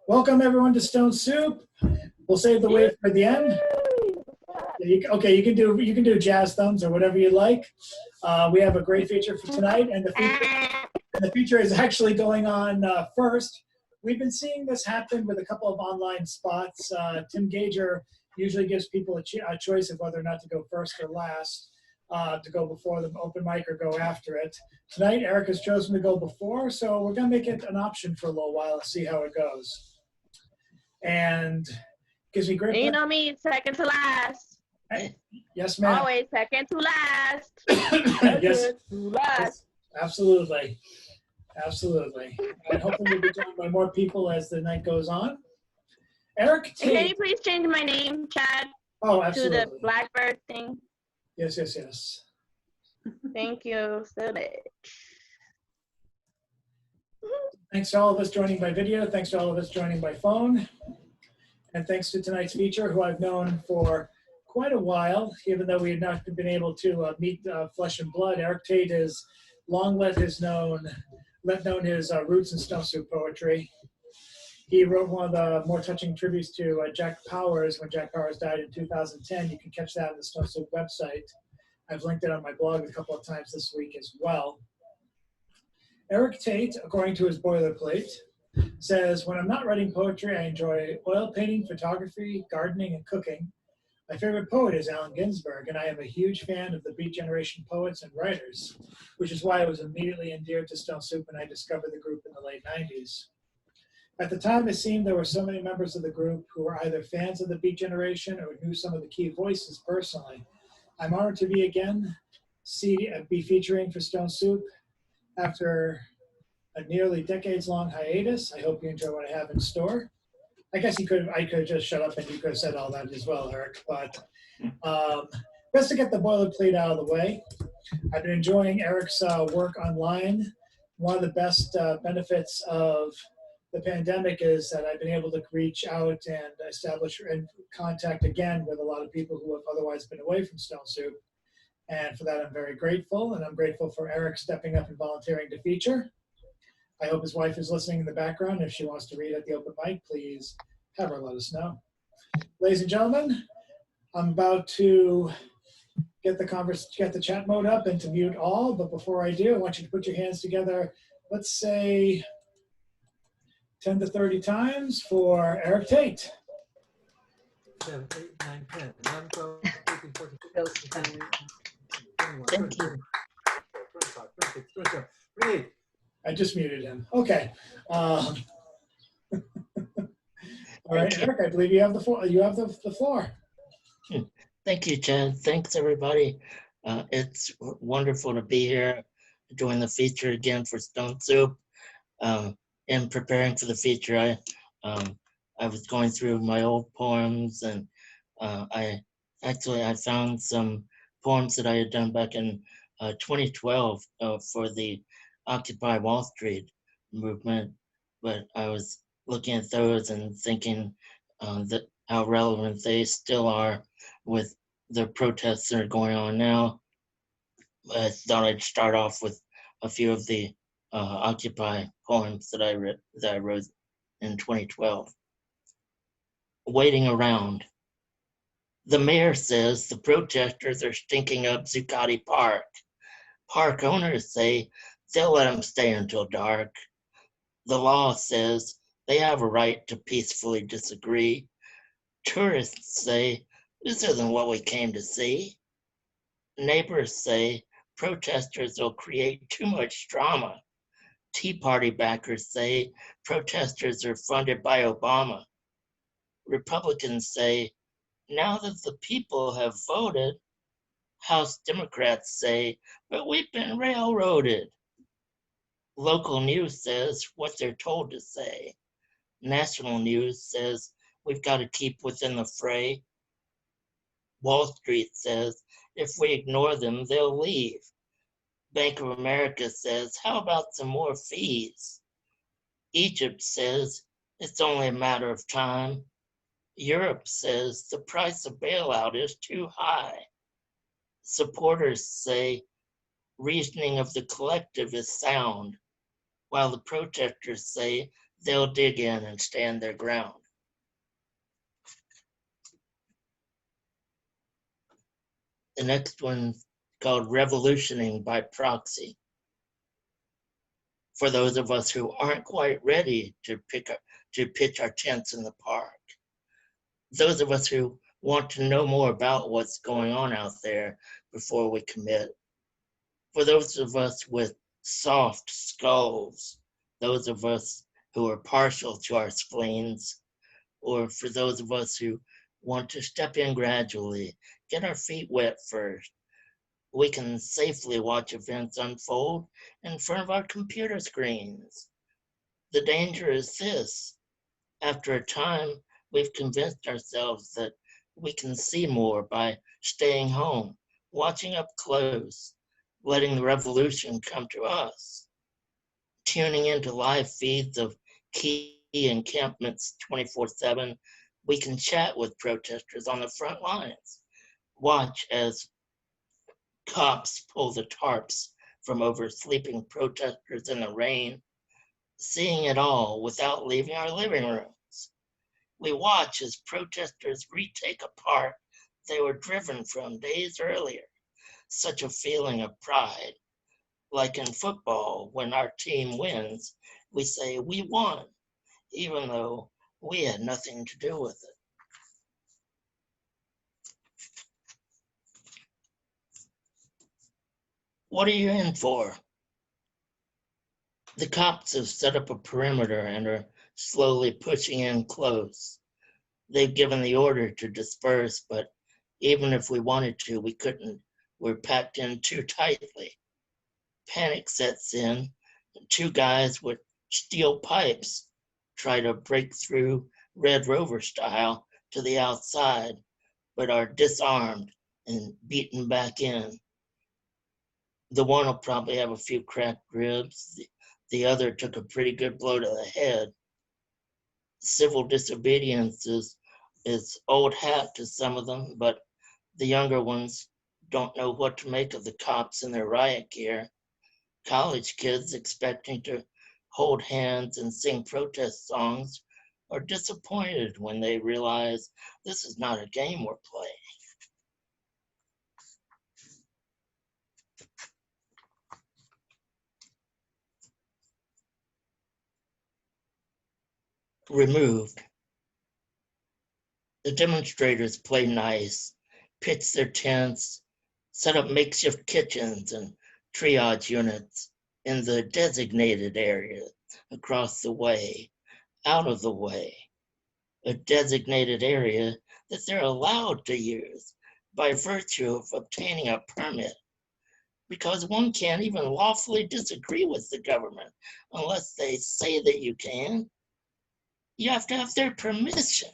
Welcome everyone to Stone Soup. We'll save the wave for the end. Okay, you can do jazz thumbs or whatever you like. We have a great feature for tonight, and the feature is actually going on first. We've been seeing this happen with a couple of online spots. Tim Gager usually gives people a choice of whether or not to go first or last, to go before the open mic or go after it. Tonight, Erik has chosen to go before, so we're going to make it an option for a little while and see how it goes. And gives me great. You know me, second to last. Hey, yes, ma'am. Always second to last. Yes. To last. Yes, absolutely. Absolutely. And hopefully we'll be joined by more people as the night goes on. Erik Tate. Can you please change my name, Chad? Oh, absolutely. To the Blackbird thing. Yes, yes, yes. Thank you so much. Thanks to all of us joining by video. Thanks to all of us joining by phone. And thanks to tonight's feature, who I've known for quite a while, even though we had not been able to meet flesh and blood. Erik Tate has long let known his roots in Stone Soup poetry. He wrote one of the more touching tributes to Jack Powers when Jack Powers died in 2010. You can catch that on the Stone Soup website. I've linked it on my blog a couple of times this week as well. Erik Tate, according to his boilerplate, says, when I'm not writing poetry, I enjoy oil painting, photography, gardening, and cooking. My favorite poet is Allen Ginsberg, and I am a huge fan of the Beat Generation poets and writers, which is why I was immediately endeared to Stone Soup when I discovered the group in the late 90s. At the time, it seemed there were so many members of the group who were either fans of the Beat Generation or knew some of the key voices personally. I'm honored to be featuring for Stone Soup. After a nearly decades-long hiatus, I hope you enjoy what I have in store. I guess I could have just shut up and you could have said all that as well, Erik, but best to get the boilerplate out of the way. I've been enjoying Erik's work online. One of the best benefits of the pandemic is that I've been able to reach out and establish contact again with a lot of people who have otherwise been away from Stone Soup. And for that, I'm very grateful. And I'm grateful for Erik stepping up and volunteering to feature. I hope his wife is listening in the background. If she wants to read at the open mic, please have her let us know. Ladies and gentlemen, I'm about to get the chat mode up and to mute all. But before I do, I want you to put your hands together. Let's say 10 to 30 times for Erik Tate. 7, 8, 9, 10, 11, 12, 13, 14, 15, 16, 17, 18, 19, 20, 21, 22, 25, 26, 27, 28. I just muted him. Okay. All right, Erik, I believe you have the floor. The floor. Thank you, Chad. Thanks, everybody. It's wonderful to be here doing the feature again for Stone Soup. In preparing for the feature, I was going through my old poems, and I found some poems that I had done back in 2012 for the Occupy Wall Street movement, but I was looking at those and thinking that how relevant they still are with the protests that are going on now. I thought I'd start off with a few of the Occupy poems that I wrote in 2012. Waiting around. The mayor says the protesters are stinking up Zuccotti Park. Park owners say they'll let them stay until dark. The law says they have a right to peacefully disagree. Tourists say this isn't what we came to see. Neighbors say protesters will create too much drama. Tea Party backers say protesters are funded by Obama. Republicans say, now that the people have voted, House Democrats say, but we've been railroaded. Local news says what they're told to say. National news says we've got to keep within the fray. Wall Street says if we ignore them, they'll leave. Bank of America says, how about some more fees? Egypt says it's only a matter of time. Europe says the price of bailout is too high. Supporters say reasoning of the collective is sound, while the protesters say they'll dig in and stand their ground. The next one's called revolutioning by proxy. For those of us who aren't quite ready to pitch our tents in the park, those of us who want to know more about what's going on out there before we commit, for those of us with soft skulls, those of us who are partial to our spleens, or for those of us who want to step in gradually, get our feet wet first, we can safely watch events unfold in front of our computer screens. The danger is this: after a time, we've convinced ourselves that we can see more by staying home, watching up close, letting the revolution come to us, tuning into live feeds of key encampments 24/7. We can chat with protesters on the front lines, watch as cops pull the tarps from over sleeping protesters in the rain, seeing it all without leaving our living rooms. We watch as protesters retake a park they were driven from days earlier. Such a feeling of pride. Like in football, when our team wins, we say we won, even though we had nothing to do with it. What are you in for? The cops have set up a perimeter and are slowly pushing in close. They've given the order to disperse, but even if we wanted to, we couldn't. We're packed in too tightly. Panic sets in. Two guys with steel pipes try to break through Red Rover style to the outside, but are disarmed and beaten back in. The one will probably have a few cracked ribs. The other took a pretty good blow to the head. Civil disobedience is old hat to some of them, but the younger ones don't know what to make of the cops in their riot gear. College kids expecting to hold hands and sing protest songs are disappointed when they realize this is not a game we're playing. Removed. The demonstrators play nice, pitch their tents, set up makeshift kitchens and triage units in the designated area across the way, out of the way, a designated area that they're allowed to use by virtue of obtaining a permit, because one can't even lawfully disagree with the government unless they say that you can. You have to have their permission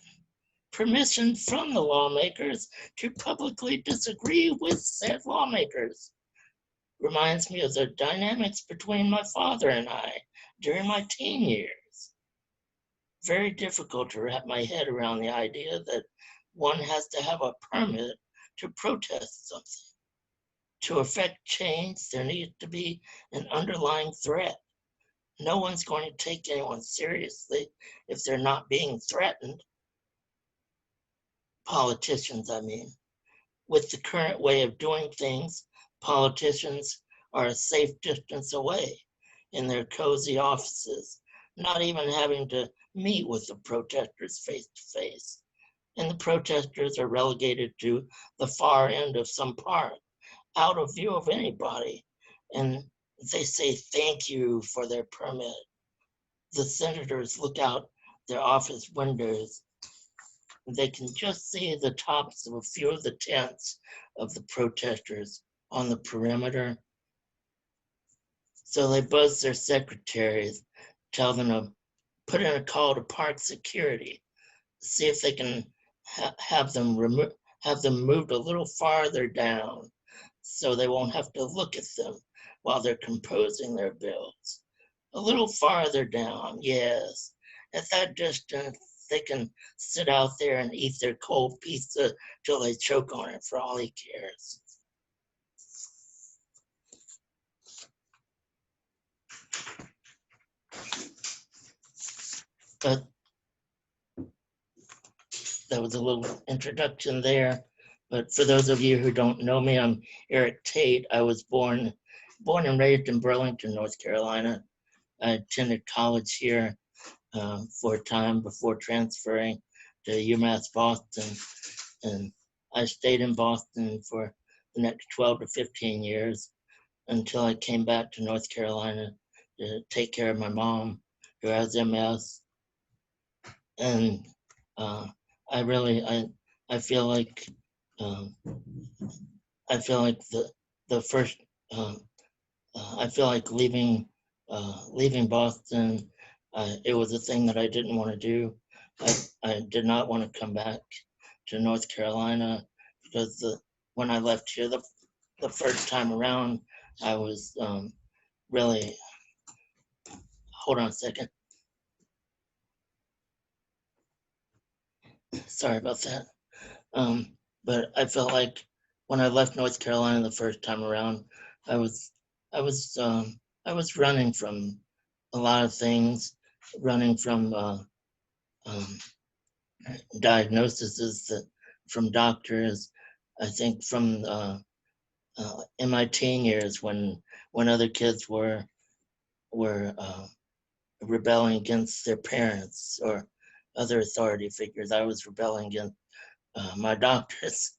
from the lawmakers to publicly disagree with said lawmakers. Reminds me of the dynamics between my father and I during my teen years. Very difficult to wrap my head around the idea that one has to have a permit to protest something. To effect change, there needs to be an underlying threat. No one's going to take anyone seriously if they're not being threatened. Politicians, I mean. With the current way of doing things, politicians are a safe distance away in their cozy offices, not even having to meet with the protesters face to face. And the protesters are relegated to the far end of some park, out of view of anybody. And they say thank you for their permit. The senators look out their office windows. They can just see the tops of a few of the tents of the protesters on the perimeter. So they buzz their secretaries, tell them to put in a call to park security, see if they can have them moved a little farther down so they won't have to look at them while they're composing their bills. A little farther down, yes. At that distance, they can sit out there and eat their cold pizza till they choke on it for all he cares. But that was a little introduction there. But for those of you who don't know me, I'm Erik Tate. I was born and raised in Burlington, North Carolina. I attended college here for a time before transferring to UMass Boston. And I stayed in Boston for the next 12 to 15 years until I came back to North Carolina to take care of my mom, who has MS. And I really, I feel like the first, I feel like leaving Boston, it was a thing that I didn't want to do. I did not want to come back to North Carolina because when I left here the first time around, I was really, hold on a second. Sorry about that. But I felt like when I left North Carolina the first time around, I was running from a lot of things, running from diagnoses from doctors. I think from in my teen years when other kids were rebelling against their parents or other authority figures, I was rebelling against my doctors.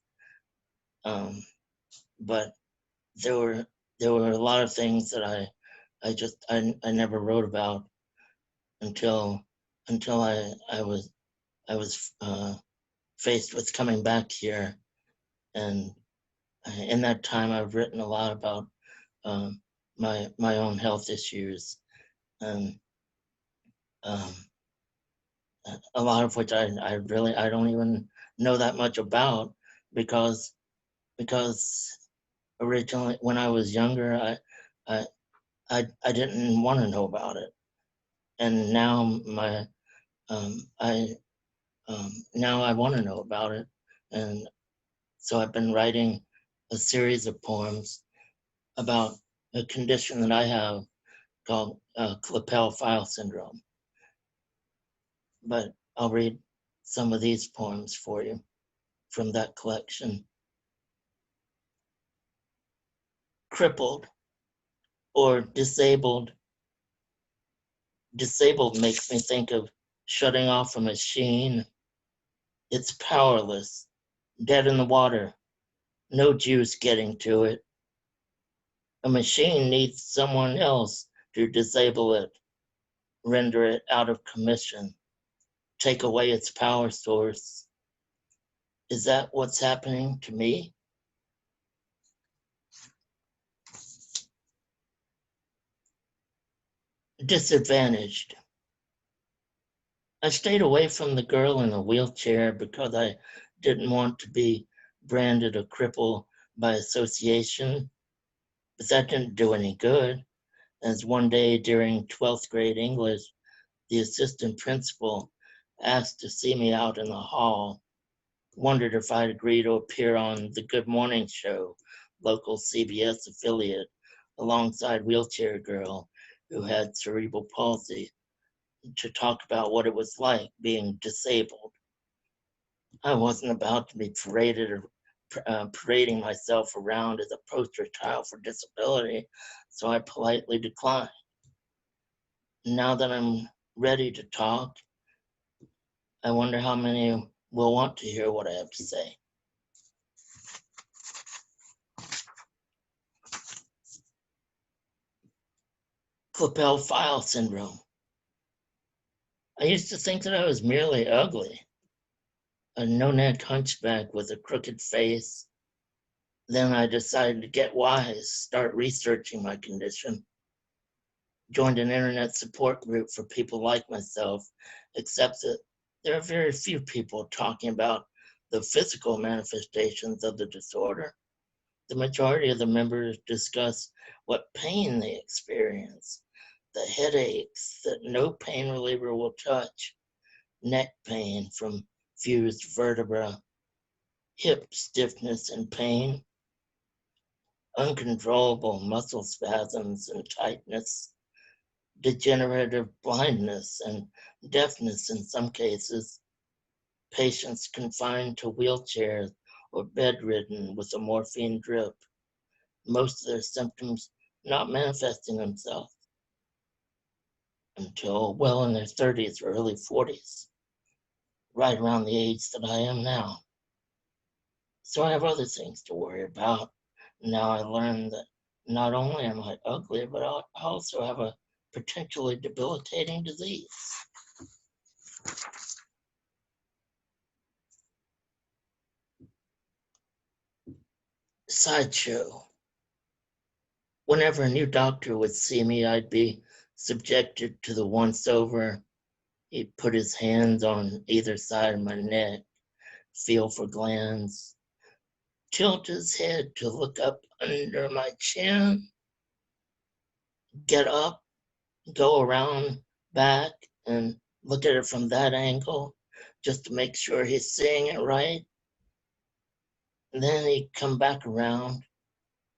But there were a lot of things that I never wrote about until I was faced with coming back here, and in that time I've written a lot about my own health issues, and a lot of which I don't even know that much about because originally when I was younger I didn't want to know about it, and now now I want to know about it, and so I've been writing a series of poems about a condition that I have called Klippel-Feil syndrome. But I'll read some of these poems for you from that collection. Crippled or disabled. Disabled makes me think of shutting off a machine. It's powerless, dead in the water, no juice getting to it. A machine needs someone else to disable it, render it out of commission, take away its power source. Is that what's happening to me? Disadvantaged. I stayed away from the girl in the wheelchair because I didn't want to be branded a cripple by association, but that didn't do any good, as one day during 12th grade English, the assistant principal asked to see me out in the hall, wondered if I'd agree to appear on the Good Morning Show, local CBS affiliate, alongside Wheelchair Girl, who had cerebral palsy, to talk about what it was like being disabled. I wasn't about to be paraded or parading myself around as a poster child for disability, so I politely declined. Now that I'm ready to talk, I wonder how many will want to hear what I have to say. Klippel-Feil syndrome. I used to think that I was merely ugly, a no-neck hunchback with a crooked face. Then I decided to get wise, start researching my condition. Joined an internet support group for people like myself, except that there are very few people talking about the physical manifestations of the disorder. The majority of the members discuss what pain they experience, the headaches that no pain reliever will touch, neck pain from fused vertebra, hip stiffness and pain, uncontrollable muscle spasms and tightness, degenerative blindness and deafness in some cases, patients confined to wheelchairs or bedridden with a morphine drip, most of their symptoms not manifesting themselves until well in their 30s or early 40s, right around the age that I am now. So I have other things to worry about. Now I learned that not only am I ugly, but I also have a potentially debilitating disease. Sideshow. Whenever a new doctor would see me, I'd be subjected to the once-over. He'd put his hands on either side of my neck, feel for glands, tilt his head to look up under my chin, get up, go around back, and look at it from that angle just to make sure he's seeing it right. And then he'd come back around,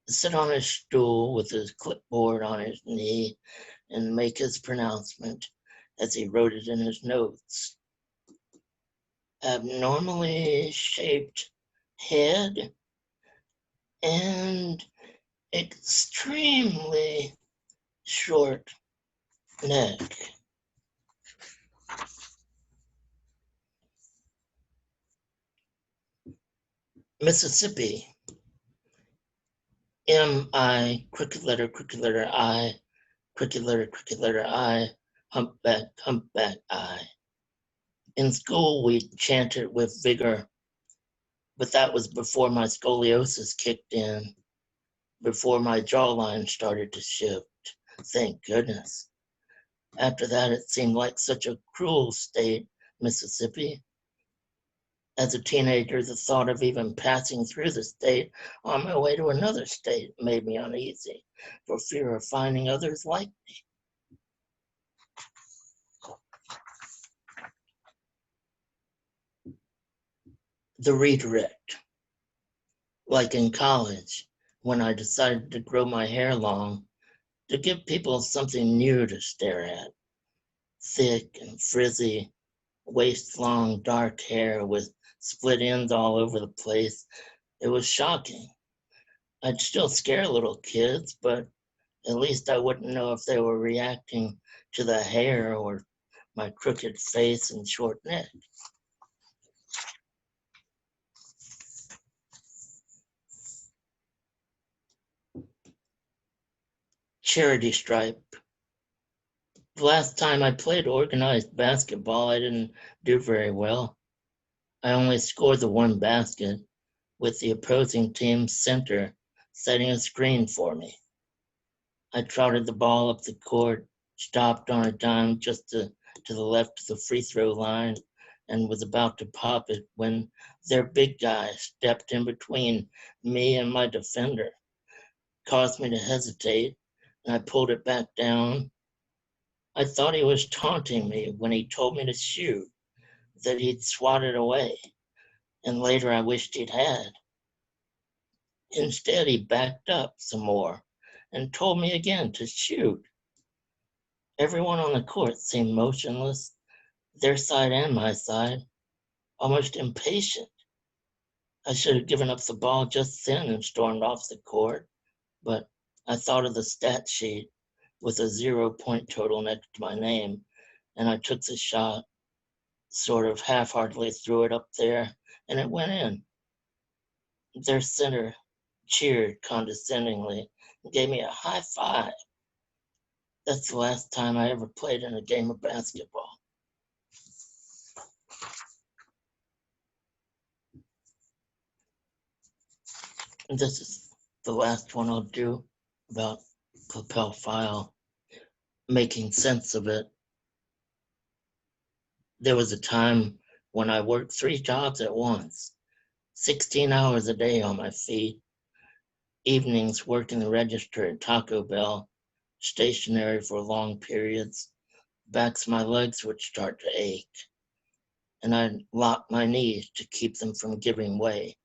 sit on his stool with his clipboard on his knee, and make his pronouncement as he wrote it in his notes. Abnormally shaped head and extremely short neck. Mississippi. M-I, crooked letter I, crooked letter I, humpback I. In school, we chanted with vigor, but that was before my scoliosis kicked in, before my jawline started to shift. Thank goodness. After that, it seemed like such a cruel state, Mississippi. As a teenager, the thought of even passing through the state on my way to another state made me uneasy for fear of finding others like me. The redirect. Like in college, when I decided to grow my hair long, to give people something new to stare at. Thick and frizzy, waist-long dark hair with split ends all over the place. It was shocking. I'd still scare little kids, but at least I wouldn't know if they were reacting to the hair or my crooked face and short neck. Charity stripe. The last time I played organized basketball, I didn't do very well. I only scored the one basket, with the opposing team's center setting a screen for me. I trotted the ball up the court, stopped on a dime just to the left of the free throw line, and was about to pop it when their big guy stepped in between me and my defender, caused me to hesitate, and I pulled it back down. I thought he was taunting me when he told me to shoot, that he'd swat it away, and later I wished he'd had. Instead, he backed up some more and told me again to shoot. Everyone on the court seemed motionless, their side and my side, almost impatient. I should have given up the ball just then and stormed off the court, but I thought of the stat sheet with a 0-point total next to my name, and I took the shot, sort of half-heartedly threw it up there, and it went in. Their center cheered condescendingly and gave me a high five. That's the last time I ever played in a game of basketball. And this is the last one I'll do about lapel file, making sense of it. There was a time when I worked 3 jobs at once, 16 hours a day on my feet, evenings working the register at Taco Bell, stationary for long periods. Backs of my legs would start to ache, and I'd lock my knees to keep them from giving way,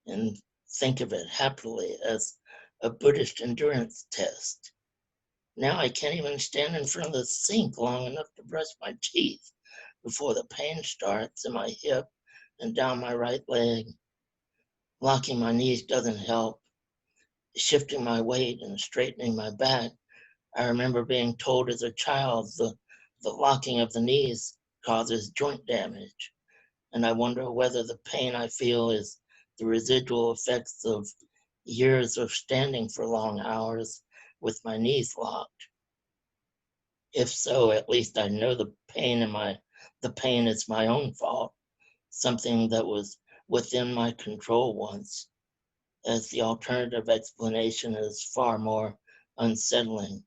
and think of it happily as a Buddhist endurance test. Now I can't even stand in front of the sink long enough to brush my teeth before the pain starts in my hip and down my right leg. Locking my knees doesn't help. Shifting my weight and straightening my back. I remember being told as a child the locking of the knees causes joint damage. And I wonder whether the pain I feel is the residual effects of years of standing for long hours with my knees locked. If so, at least I know the pain is my own fault, something that was within my control once, as the alternative explanation is far more unsettling.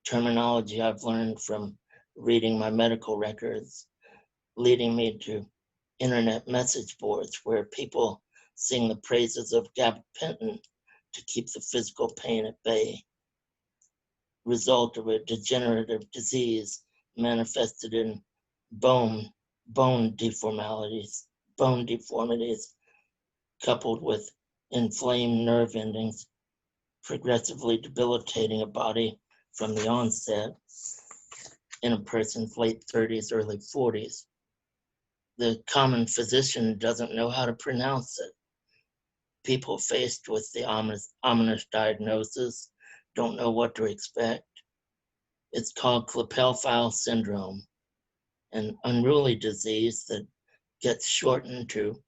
Terminology I've learned from reading my medical records, leading me to internet message boards where people sing the praises of gabapentin to keep the physical pain at bay. Result of a degenerative disease manifested in bone deformities, coupled with inflamed nerve endings, progressively debilitating a body from the onset in a person's late 30s, early 40s. The common physician doesn't know how to pronounce it. People faced with the ominous diagnosis don't know what to expect. It's called Klippel-Feil syndrome, an unruly disease that gets shortened to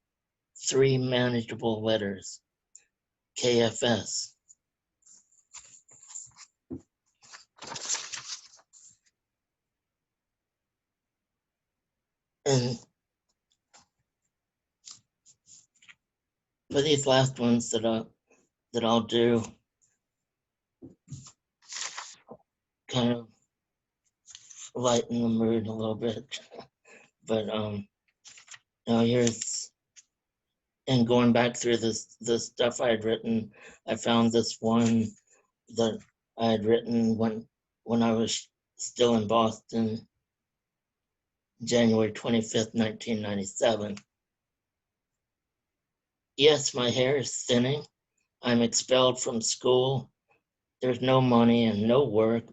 3 manageable letters, KFS. And for these last ones that I'll do, kind of lighten the mood a little bit. But now here's, and going back through the stuff I had written, I found this one that I had written when I was still in Boston, January 25th, 1997. Yes, my hair is thinning. I'm expelled from school. There's no money and no work.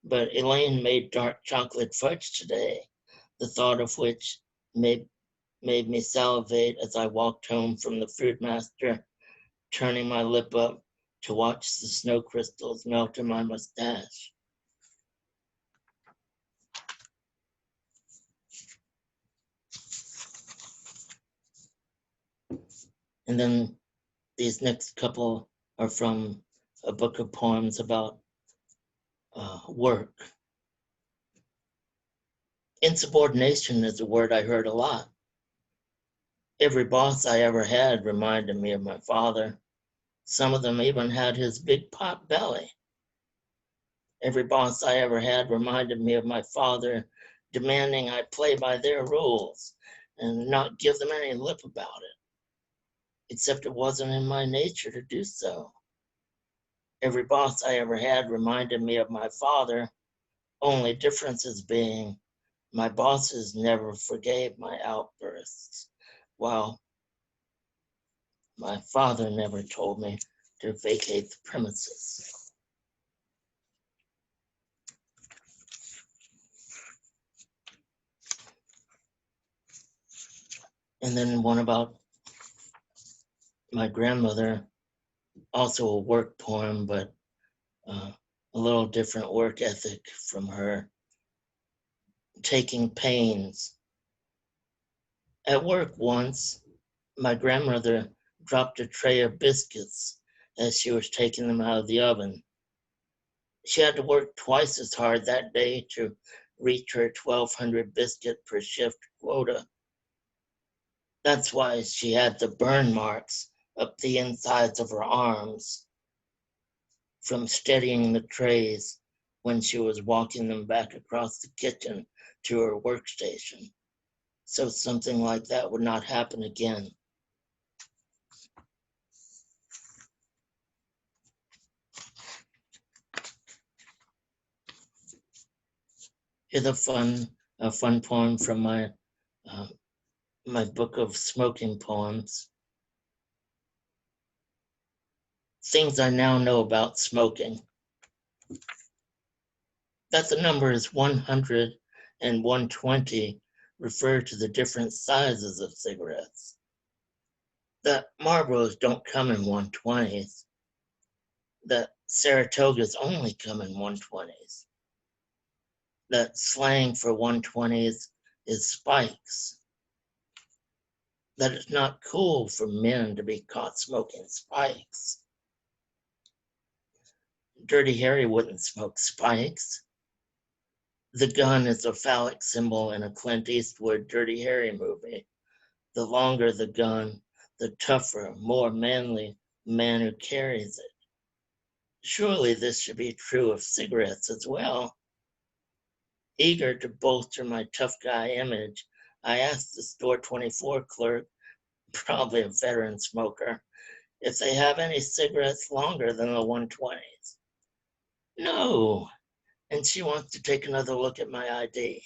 But Elaine made dark chocolate fudge today, the thought of which made me salivate as I walked home from the food master, turning my lip up to watch the snow crystals melt in my mustache. And then these next couple are from a book of poems about work. Insubordination is a word I heard a lot. Every boss I ever had reminded me of my father. Some of them even had his big pot belly. Every boss I ever had reminded me of my father, demanding I play by their rules and not give them any lip about it, except it wasn't in my nature to do so. Every boss I ever had reminded me of my father, only differences being my bosses never forgave my outbursts, while my father never told me to vacate the premises. And then one about my grandmother, also a work poem, but a little different work ethic from her. Taking pains. At work once, my grandmother dropped a tray of biscuits as she was taking them out of the oven. She had to work twice as hard that day to reach her 1,200 biscuit per shift quota. That's why she had the burn marks up the insides of her arms from steadying the trays when she was walking them back across the kitchen to her workstation. So something like that would not happen again. Here's a fun poem from my book of smoking poems. Things I now know about smoking. That the numbers 100 and 120 refer to the different sizes of cigarettes. That Marlboros don't come in 120s. That Saratogas only come in 120s. That slang for 120s is spikes. That it's not cool for men to be caught smoking spikes. Dirty Harry wouldn't smoke spikes. The gun is a phallic symbol in a Clint Eastwood Dirty Harry movie. The longer the gun, the tougher, more manly man who carries it. Surely this should be true of cigarettes as well. Eager to bolster my tough guy image, I asked the store 24 clerk, probably a veteran smoker, if they have any cigarettes longer than the 120s. No, and she wants to take another look at my ID.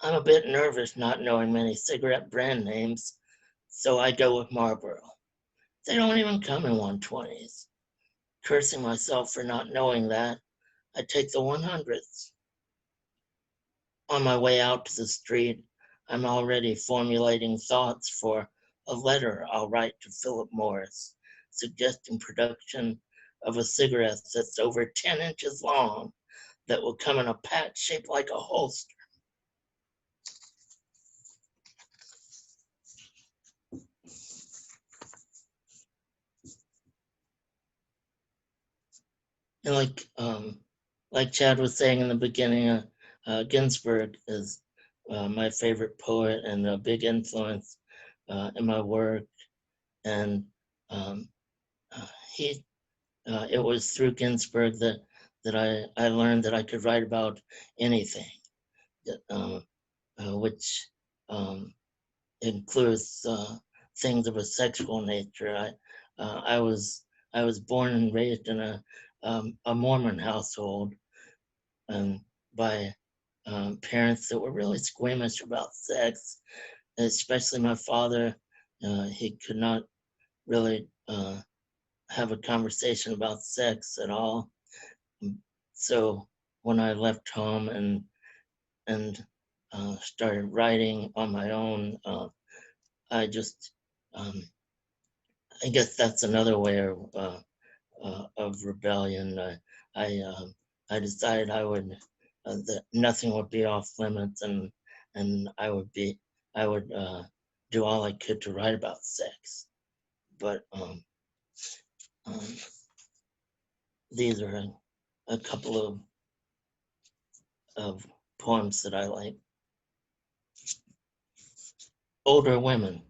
I'm a bit nervous not knowing many cigarette brand names, so I go with Marlboro. They don't even come in 120s. Cursing myself for not knowing that, I take the 100s. On my way out to the street, I'm already formulating thoughts for a letter I'll write to Philip Morris, suggesting production of a cigarette that's over 10 inches long that will come in a patch shaped like a holster. And like Chad was saying in the beginning, Ginsberg is my favorite poet and a big influence in my work. And it was through Ginsberg that I learned that I could write about anything, which includes things of a sexual nature. I was born and raised in a Mormon household, by parents that were really squeamish about sex, especially my father. He could not really have a conversation about sex at all. So when I left home and started writing on my own, I just I guess that's another way of rebellion. I decided I would that nothing would be off limits, and I would do all I could to write about sex. But these are a couple of poems that I like. Older women.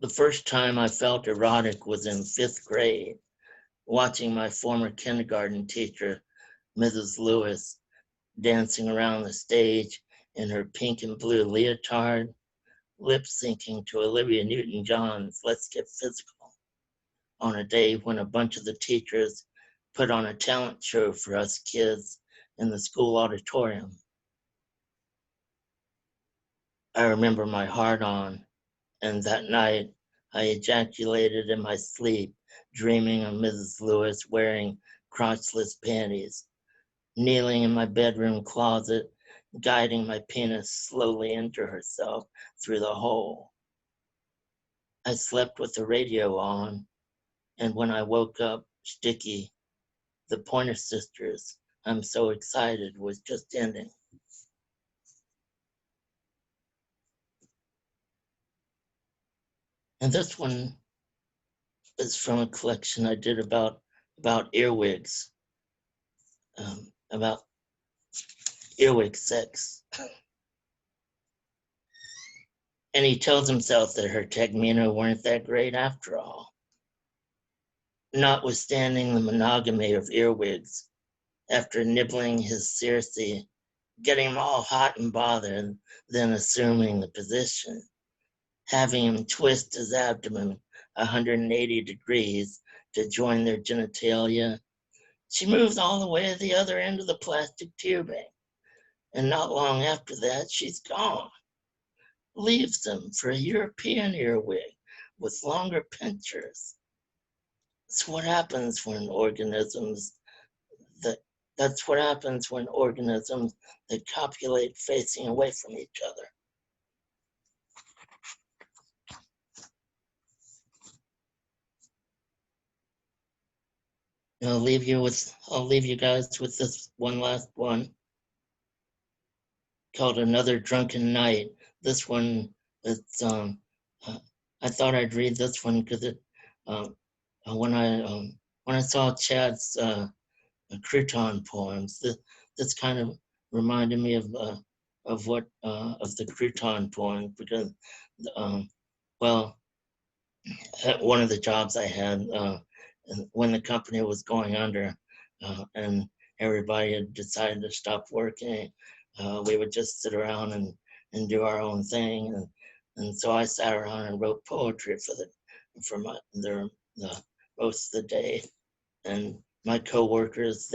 The first time I felt erotic was in 5th grade, watching my former kindergarten teacher, Mrs. Lewis, dancing around the stage in her pink and blue leotard, lip syncing to Olivia Newton-John's Let's Get Physical, on a day when a bunch of the teachers put on a talent show for us kids in the school auditorium. I remember my heart on, and that night I ejaculated in my sleep, dreaming of Mrs. Lewis wearing crotchless panties, kneeling in my bedroom closet, guiding my penis slowly into herself through the hole. I slept with the radio on, and when I woke up, Sticky, the Pointer Sisters, I'm So Excited, was just ending. And this one is from a collection I did about earwigs, about earwig sex. And he tells himself that her Tegmina weren't that great after all. Notwithstanding the monogamy of earwigs, after nibbling his Circe, getting him all hot and bothered, then assuming the position, having him twist his abdomen 180 degrees to join their genitalia, she moves all the way to the other end of the plastic tubing. And not long after that, she's gone. Leaves him for a European earwig with longer pincers. It's what happens when organisms that That's what happens when organisms that copulate facing away from each other. I'll leave you guys with this one last one called Another Drunken Night. This one, it's I thought I'd read this one because it when I saw Chad's crouton poems, this kind of reminded me of what of the crouton poem, because well, at one of the jobs I had when the company was going under and everybody had decided to stop working, we would just sit around and do our own thing, and so I sat around and wrote poetry for the most of the day. And my coworkers,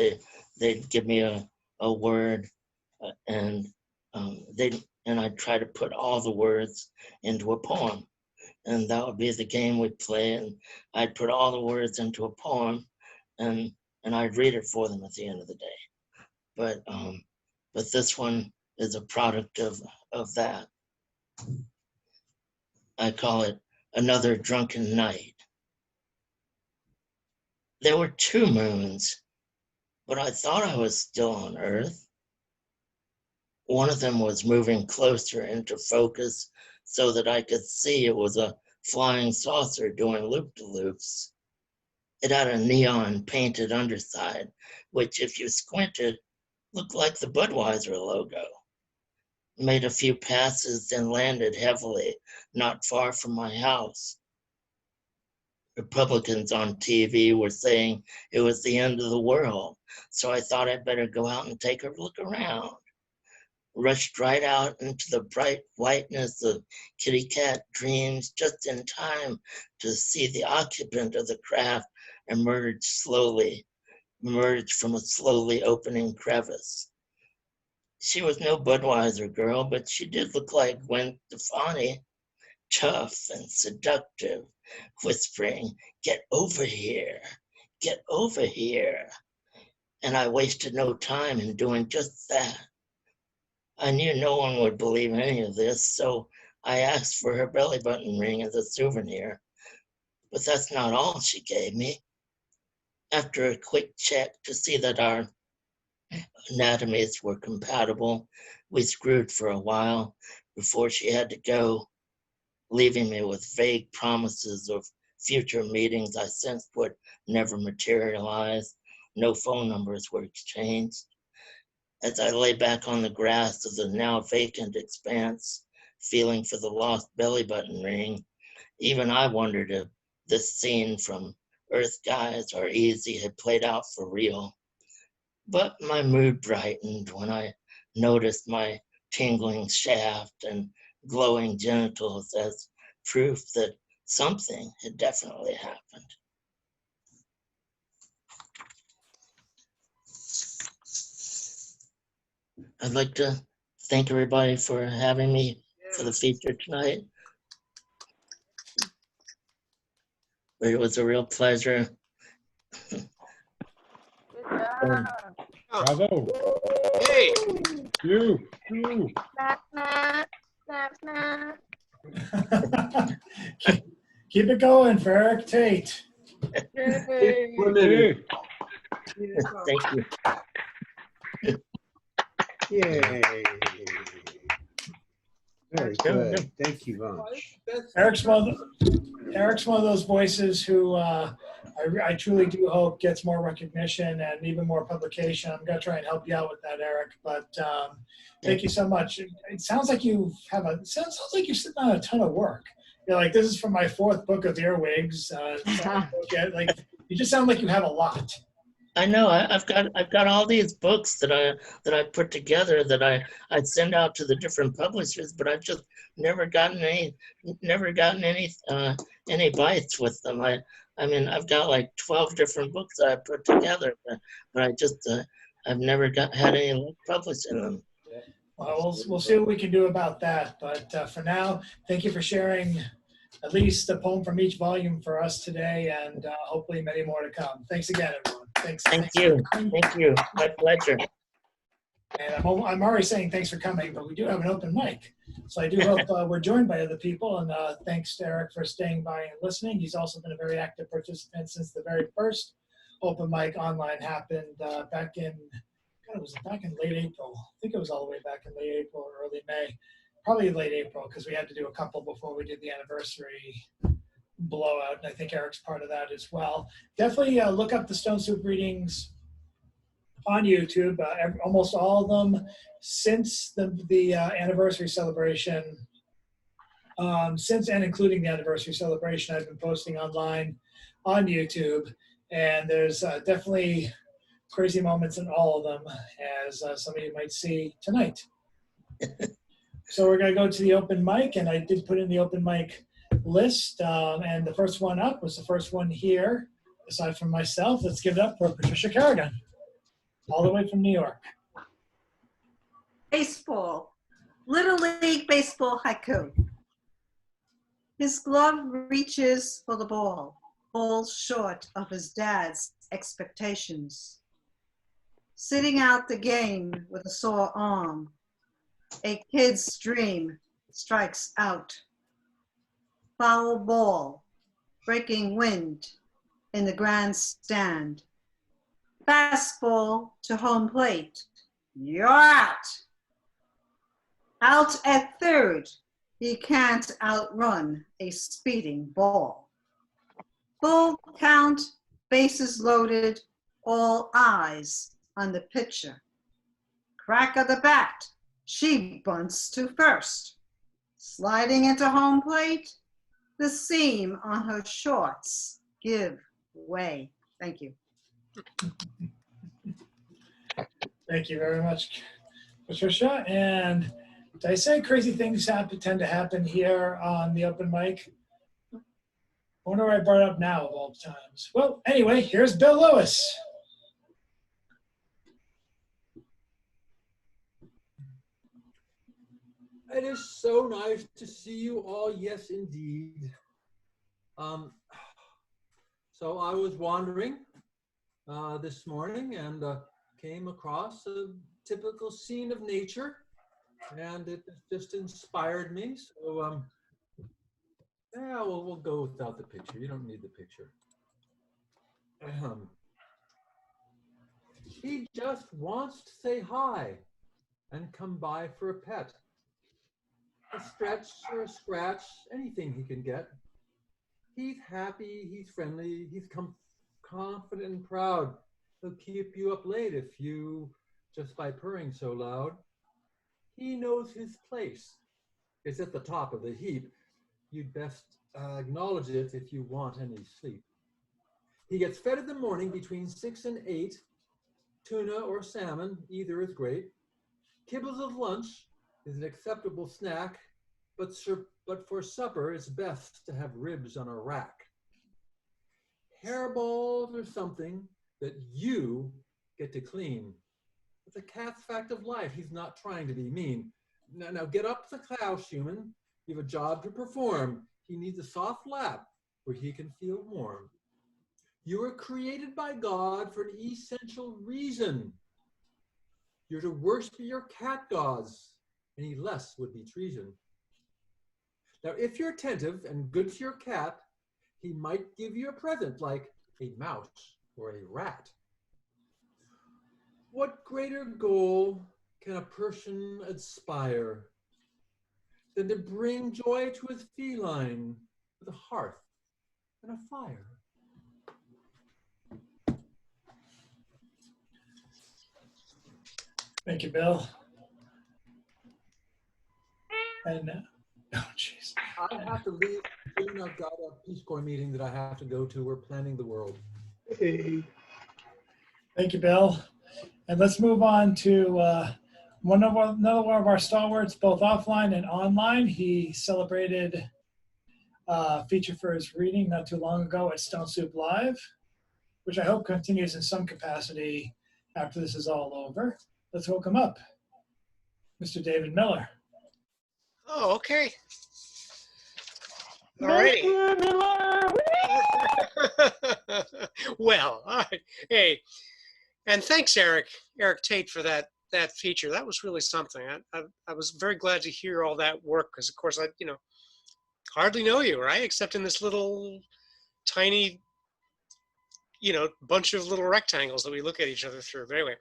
they'd give me a word, and I'd try to put all the words into a poem, and that would be the game we'd play. And I'd put all the words into a poem, and I'd read it for them at the end of the day. But this one is a product of that. I call it Another Drunken Night. There were 2 moons, but I thought I was still on Earth. One of them was moving closer into focus so that I could see it was a flying saucer doing loop-de-loops. It had a neon painted underside, which if you squinted, looked like the Budweiser logo. Made a few passes, then landed heavily, not far from my house. Republicans on TV were saying it was the end of the world, so I thought I'd better go out and take a look around. Rushed right out into the bright whiteness of kitty cat dreams just in time to see the occupant of the craft emerge from a slowly opening crevice. She was no Budweiser girl, but she did look like Gwen Stefani, tough and seductive, whispering, "Get over here, get over here." And I wasted no time in doing just that. I knew no one would believe any of this, so I asked for her belly button ring as a souvenir. But that's not all she gave me. After a quick check to see that our anatomies were compatible, we screwed for a while before she had to go, leaving me with vague promises of future meetings I sensed would never materialize. No phone numbers were exchanged. As I lay back on the grass of the now vacant expanse, feeling for the lost belly button ring, even I wondered if this scene from Earth Guys or Easy had played out for real. But my mood brightened when I noticed my tingling shaft and glowing genitals as proof that something had definitely happened. I'd like to thank everybody for having me for the feature tonight. It was a real pleasure. Bravo. Hey, You. Snap, snap, snap, snap. Keep it going for Erik Tate. Yay. 1 minute. Thank you. yay. Very good. Thank you, Bunch. Eric's one of those voices who I truly do hope gets more recognition and even more publication. I'm gonna try and help you out with that, Erik. But thank you so much. It sounds like you have sounds like you're sitting on a ton of work. You're like, this is from my 4th book of earwigs. Like you just sound like you have a lot. I know. I've got all these books that I put together that I send out to the different publishers, but I've just never gotten any bites with them. I mean, I've got like 12 different books that I put together, but I just I've never had any luck publishing them. Well, we'll see what we can do about that. But for now, thank you for sharing at least a poem from each volume for us today, and hopefully many more to come. Thanks again, everyone. Thanks. Thank you. Thank you. My pleasure. And I'm already saying thanks for coming, but we do have an open mic. So I do hope we're joined by other people. And thanks to Erik for staying by and listening. He's also been a very active participant since the very first open mic online happened back in, God, was it back in late April? I think it was all the way back in late April or early May. Probably late April, because we had to do a couple before we did the anniversary blowout. And I think Erik's part of that as well. Definitely look up the Stone Soup readings on YouTube, almost all of them since the anniversary celebration, since and including the anniversary celebration, I've been posting online on YouTube, and there's definitely crazy moments in all of them, as some of you might see tonight. So we're going to go to the open mic, and I did put in the open mic list, and the first one up was the first one here, aside from myself. Let's give it up for Patricia Kerrigan, all the way from New York. Baseball. Little League baseball haiku. His glove reaches for the ball, falls short of his dad's expectations. Sitting out the game with a sore arm, a kid's dream strikes out. Foul ball, breaking wind in the grandstand. Fastball to home plate. You're out. Out at third, he can't outrun a speeding ball. Full count, bases loaded, all eyes on the pitcher. Crack of the bat, she bunts to first. Sliding into home plate, the seam on her shorts give way. Thank you. Thank you very much, Patricia. And did I say crazy things tend to happen here on the open mic? I wonder why I brought it up now of all times. Well, anyway, here's Bill Lewis. It is so nice to see you all. Yes, indeed. So I was wandering this morning and came across a typical scene of nature, and it just inspired me. So yeah, well, we'll go without the picture. You don't need the picture. He just wants to say hi and come by for a pet. A stretch or a scratch, anything he can get. He's happy, he's friendly, he's confident and proud. He'll keep you up late if you, just by purring so loud. He knows his place. It's at the top of the heap. You'd best acknowledge it if you want any sleep. He gets fed in the morning between 6 and 8. Tuna or salmon, either is great. Kibbles of lunch is an acceptable snack, but for supper, it's best to have ribs on a rack. Hairballs or something that you get to clean. It's a cat's fact of life. He's not trying to be mean. Now get up the house, human. You have a job to perform. He needs a soft lap where he can feel warm. You were created by God for an essential reason. You're to worship your cat gods. Any less would be treason. Now, if you're attentive and good to your cat, he might give you a present like a mouse or a rat. What greater goal can a person aspire than to bring joy to his feline with a hearth and a fire? Thank you, Bill. And, oh, jeez. I have to leave soon. I've got a Peace Corps meeting that I have to go to. We're planning the world. Hey. Thank you, Bill. And let's move on to another one of our stalwarts, both offline and online. He celebrated a feature for his reading not too long ago at Stone Soup Live, which I hope continues in some capacity after this is all over. Let's welcome up Mr. David Miller. Oh, okay. Alrighty. Well, all right. Hey, and thanks, Erik Tate, for that feature. That was really something. I was very glad to hear all that work because, of course, I hardly know you, right? Except in this little tiny, bunch of little rectangles that we look at each other through. But anyway,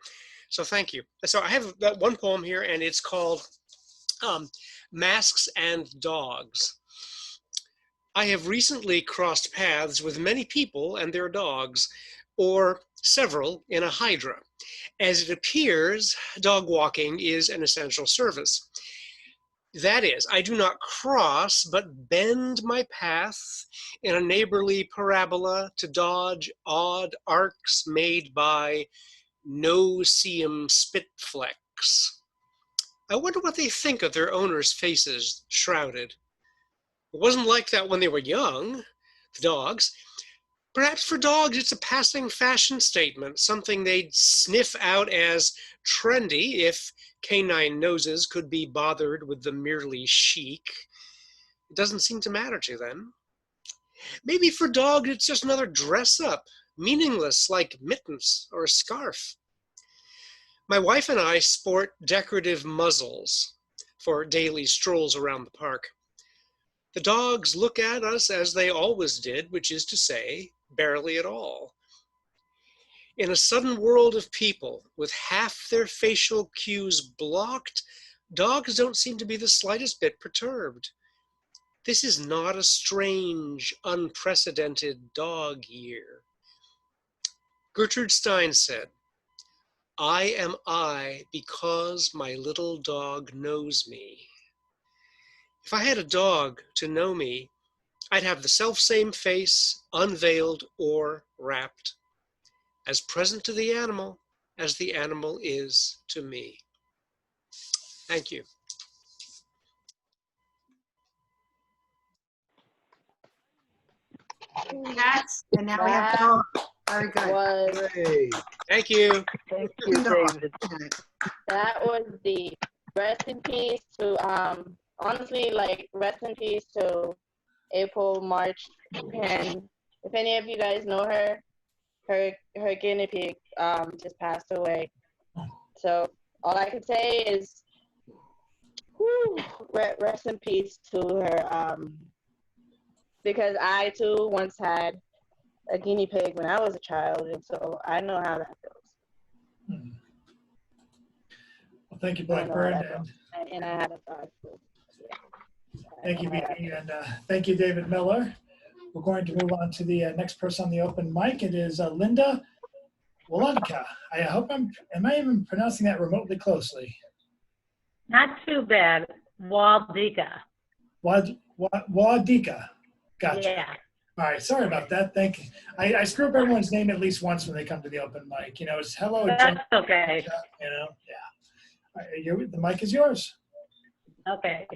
so thank you. So I have that one poem here, and it's called Masks and Dogs. I have recently crossed paths with many people and their dogs, or several in a hydra. As it appears, dog walking is an essential service. That is, I do not cross, but bend my path in a neighborly parabola to dodge odd arcs made by no-seam spitflecks. I wonder what they think of their owners' faces shrouded. It wasn't like that when they were young, the dogs. Perhaps for dogs it's a passing fashion statement, something they'd sniff out as trendy if canine noses could be bothered with the merely chic. It doesn't seem to matter to them. Maybe for dogs it's just another dress-up, meaningless like mittens or a scarf. My wife and I sport decorative muzzles for daily strolls around the park. The dogs look at us as they always did, which is to say, barely at all. In a sudden world of people, with half their facial cues blocked, dogs don't seem to be the slightest bit perturbed. This is not a strange, unprecedented dog year. Gertrude Stein said, "I am I because my little dog knows me." If I had a dog to know me, I'd have the selfsame face, unveiled or wrapped, as present to the animal as the animal is to me. Thank you. Cats, and now we have dogs. Very good. Was, Hey. Thank you. thank you, Dog. David. That was the rest in peace to, honestly, like, rest in peace to April March. And if any of you guys know her, her guinea pig just passed away. So all I can say is, rest in peace to her. Because I too once had a guinea pig when I was a child, and so I know how that feels. Well, thank you, I know how Blackbird. that feels. And I had a dog too. Yeah. Thank you, Vicky, and thank you, David Miller. We're going to move on to the next person on the open mic. It is Linda Wolodka. I hope am I even pronouncing that remotely closely? Not too bad. Waldika. Wadika. Gotcha. Yeah. All right, sorry about that. Thank you. I screw up everyone's name at least once when they come to the open mic. It's hello. That's okay. Yeah. All right, the mic is yours. Okay.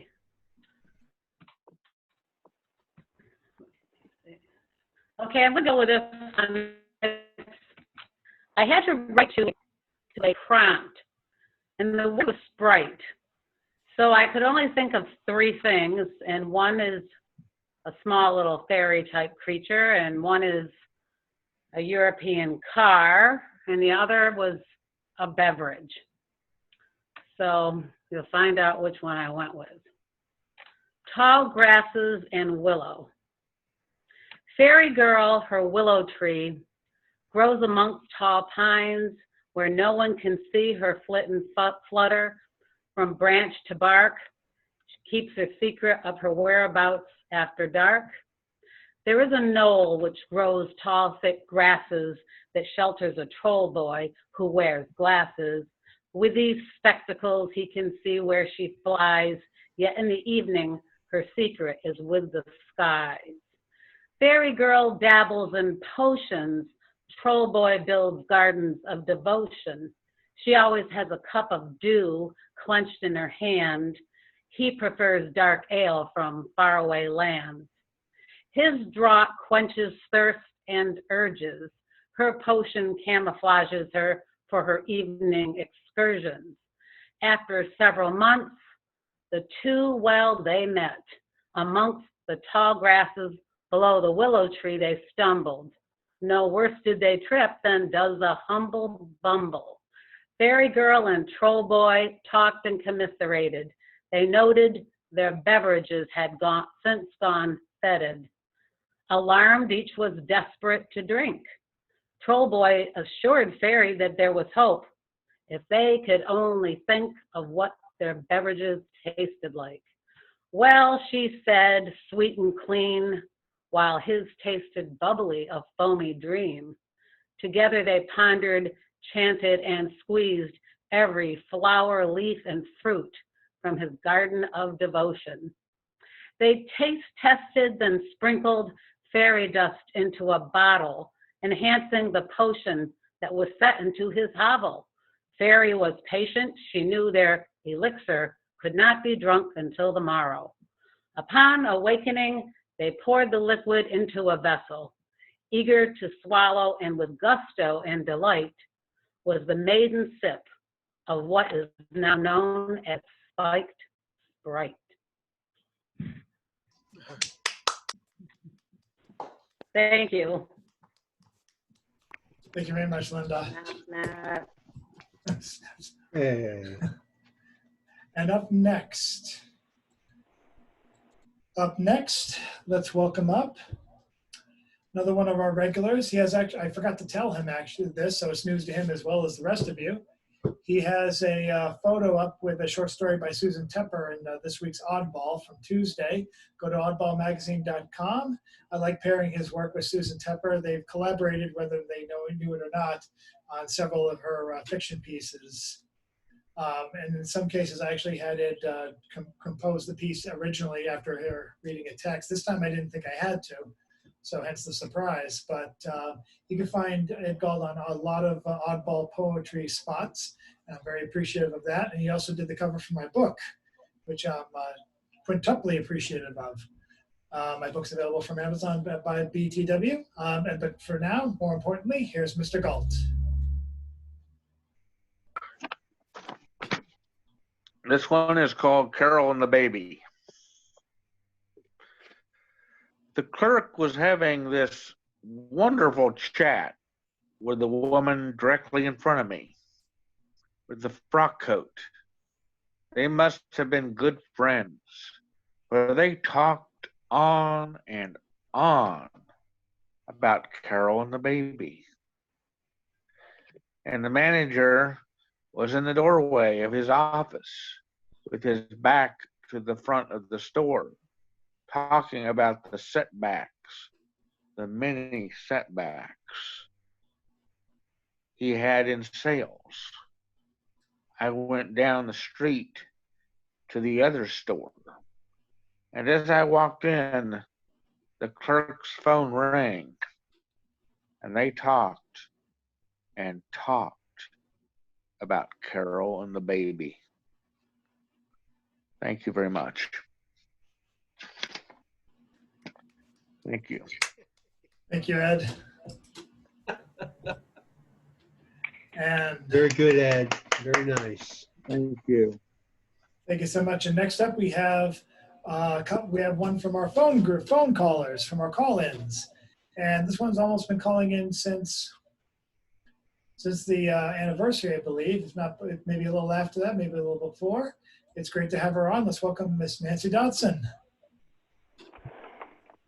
Okay, I'm gonna go with this one. I had to write to a prompt, and the word was Sprite. So I could only think of three things, and one is a small little fairy type creature, and one is a European car, and the other was a beverage. So you'll find out which one I went with. Tall grasses and willow. Fairy girl, her willow tree, grows amongst tall pines where no one can see her flit and flutter from branch to bark. She keeps her secret of her whereabouts after dark. There is a knoll which grows tall, thick grasses that shelters a troll boy who wears glasses. With these spectacles, he can see where she flies, yet in the evening, her secret is with the skies. Fairy girl dabbles in potions. Troll boy builds gardens of devotion. She always has a cup of dew clenched in her hand. He prefers dark ale from faraway lands. His draught quenches thirst and urges. Her potion camouflages her for her evening excursions. After several months, the two, well, they met amongst the tall grasses Below the willow tree they stumbled. No worse did they trip than does a humble bumble. Fairy girl and troll boy talked and commiserated. They noted their beverages had since gone fetid. Alarmed, each was desperate to drink. Troll boy assured Fairy that there was hope if they could only think of what their beverages tasted like. Well, she said, sweet and clean, while his tasted bubbly, a foamy dream. Together they pondered, chanted, and squeezed every flower, leaf, and fruit from his garden of devotion. They taste tested, then sprinkled fairy dust into a bottle, enhancing the potion that was set into his hovel. Fairy was patient. She knew their elixir could not be drunk until the morrow. Upon awakening, they poured the liquid into a vessel. Eager to swallow, and with gusto and delight, was the maiden sip of what is now known as spiked Sprite. Thank you. Thank you very much, Linda. Hey. And up next, let's welcome up another one of our regulars. He has actually, I forgot to tell him actually this, so it's news to him as well as the rest of you. He has a photo up with a short story by Susan Tepper in this week's Oddball from Tuesday. Go to oddballmagazine.com. I like pairing his work with Susan Tepper. They've collaborated, whether they knew it or not, on several of her fiction pieces. And in some cases, I actually had it compose the piece originally after her reading a text. This time I didn't think I had to, so hence the surprise. But you can find Ed Gald on a lot of oddball poetry spots. And I'm very appreciative of that. And he also did the cover for my book, which I'm quintuply appreciative of. My book's available from Amazon by BTW. But for now, more importantly, here's Mr. Galt. This one is called Carol and the Baby. The clerk was having this wonderful chat with the woman directly in front of me with the frock coat. They must have been good friends, for they talked on and on about Carol and the baby. And the manager was in the doorway of his office with his back to the front of the store, talking about the setbacks, the many setbacks he had in sales. I went down the street to the other store, and as I walked in, the clerk's phone rang, and they talked and talked about Carol and the baby. Thank you very much. Thank you. Thank you, Ed. And Very good, Ed. Very nice. Thank you. thank you so much. And next up, we have one from our phone callers, from our call-ins. And this one's almost been calling in since the anniversary, I believe. If not, maybe a little after that, maybe a little before. It's great to have her on. Let's welcome Miss Nancy Dodson.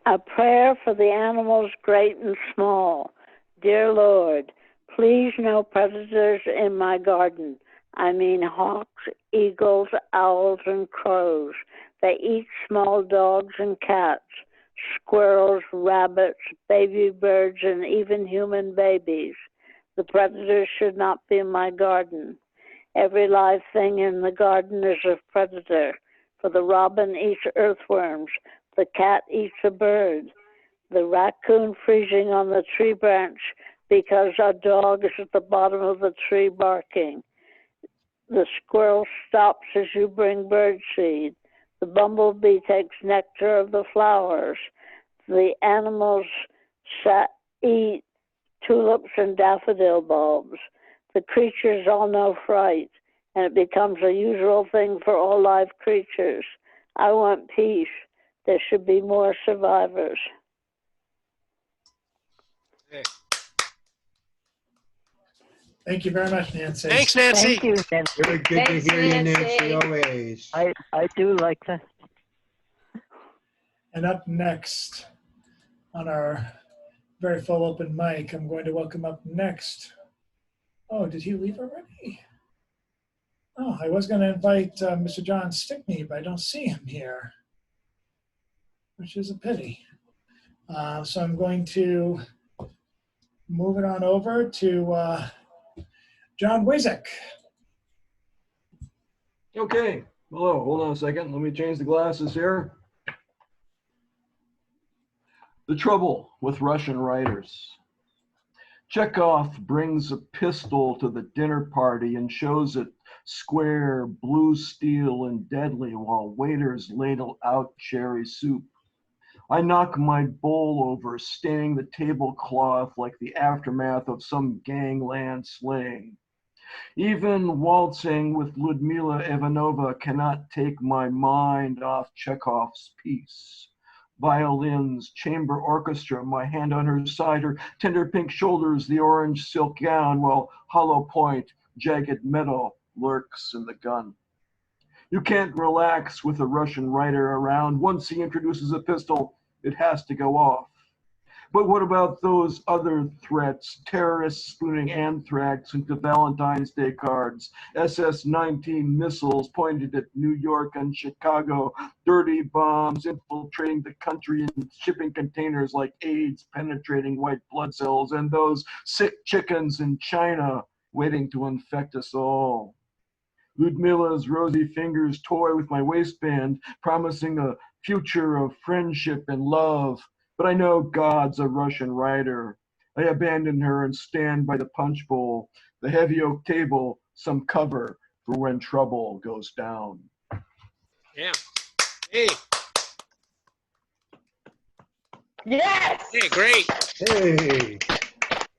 A prayer for the animals great and small. Dear Lord, please no predators in my garden. I mean hawks, eagles, owls, and crows. They eat small dogs and cats, squirrels, rabbits, baby birds, and even human babies. The predators should not be in my garden. Every live thing in the garden is a predator. For the robin eats earthworms. The cat eats a bird. The raccoon freezing on the tree branch because a dog is at the bottom of the tree barking. The squirrel stops as you bring bird seed. The bumblebee takes nectar of the flowers. The animals eat tulips and daffodil bulbs. The creatures all know fright, and it becomes a usual thing for all live creatures. I want peace. There should be more survivors. Okay. Thank you very much, Nancy. Thanks, Nancy. Thank you, Nancy. Very good Thanks, to hear you, Nancy, Nancy. always. I do like that. And up next on our very full open mic, I'm going to welcome up next. Oh, did he leave already? Oh, I was going to invite Mr. John Stickney, but I don't see him here, which is a pity. So I'm going to move it on over to John Wizek. Okay, hello, hold on a second. Let me change the glasses here. The trouble with Russian writers. Chekhov brings a pistol to the dinner party and shows it square, blue steel, and deadly while waiters ladle out cherry soup. I knock my bowl over, staining the tablecloth like the aftermath of some gangland slaying. Even waltzing with Ludmila Ivanova cannot take my mind off Chekhov's piece. Violins, chamber orchestra, my hand on her side, her tender pink shoulders, the orange silk gown, while hollow point, jagged metal lurks in the gun. You can't relax with a Russian writer around. Once he introduces a pistol, it has to go off. But what about those other threats? Terrorists spooning anthrax into Valentine's Day cards, SS-19 missiles pointed at New York and Chicago, dirty bombs infiltrating the country in shipping containers like AIDS penetrating white blood cells, and those sick chickens in China waiting to infect us all. Ludmila's rosy fingers toy with my waistband, promising a future of friendship and love. But I know God's a Russian writer. I abandon her and stand by the punch bowl, the heavy oak table, some cover for when trouble goes down. Yeah. Hey. Yes. Hey, great. Hey,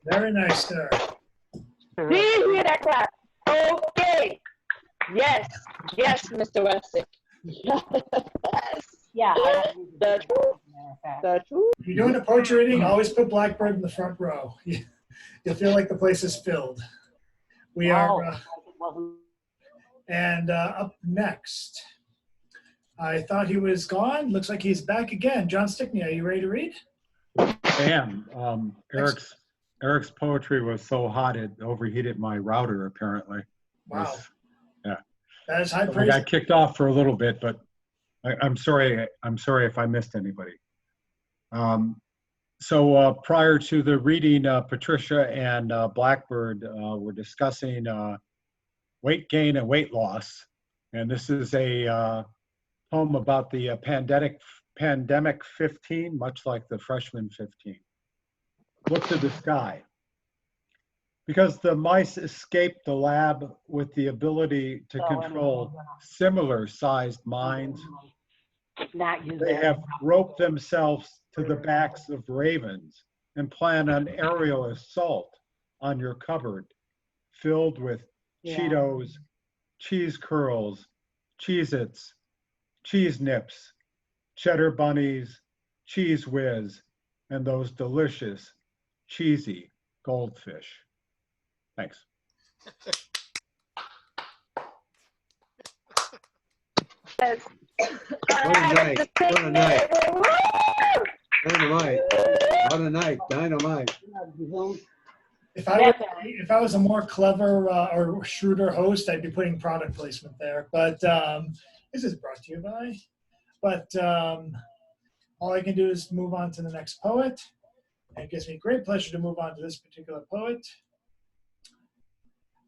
Very nice, sir. Do you hear that clap? Okay. Yes. Yes, Mr. Weston. Yes. Yeah. The truth. The truth. If you're doing a poetry reading, always put Blackbird in the front row. You'll feel like the place is filled. We are, and up next, I thought he was gone. Looks like he's back again. John Stickney, are you ready to read? I am. Eric's poetry was so hot it overheated my router. Apparently. Wow. Yeah. That is high I praise. got kicked off for a little bit, but I'm sorry. I'm sorry if I missed anybody. So prior to the reading, Patricia and Blackbird were discussing weight gain and weight loss, and this is a poem about the pandemic 15, much like the freshman 15. Look to the sky. Because the mice escaped the lab with the ability to control similar-sized minds, they have roped themselves to the backs of ravens and plan an aerial assault on your cupboard filled with Cheetos, cheese curls, Cheez-Its, cheese nips, cheddar bunnies, cheese whiz, and those delicious, cheesy goldfish. Thanks. Yes. what a night, what a night. Dynamite, what a night, dynamite. If I was a more clever or shrewder host, I'd be putting product placement there. But this is brought to you by. But all I can do is move on to the next poet. And it gives me great pleasure to move on to this particular poet.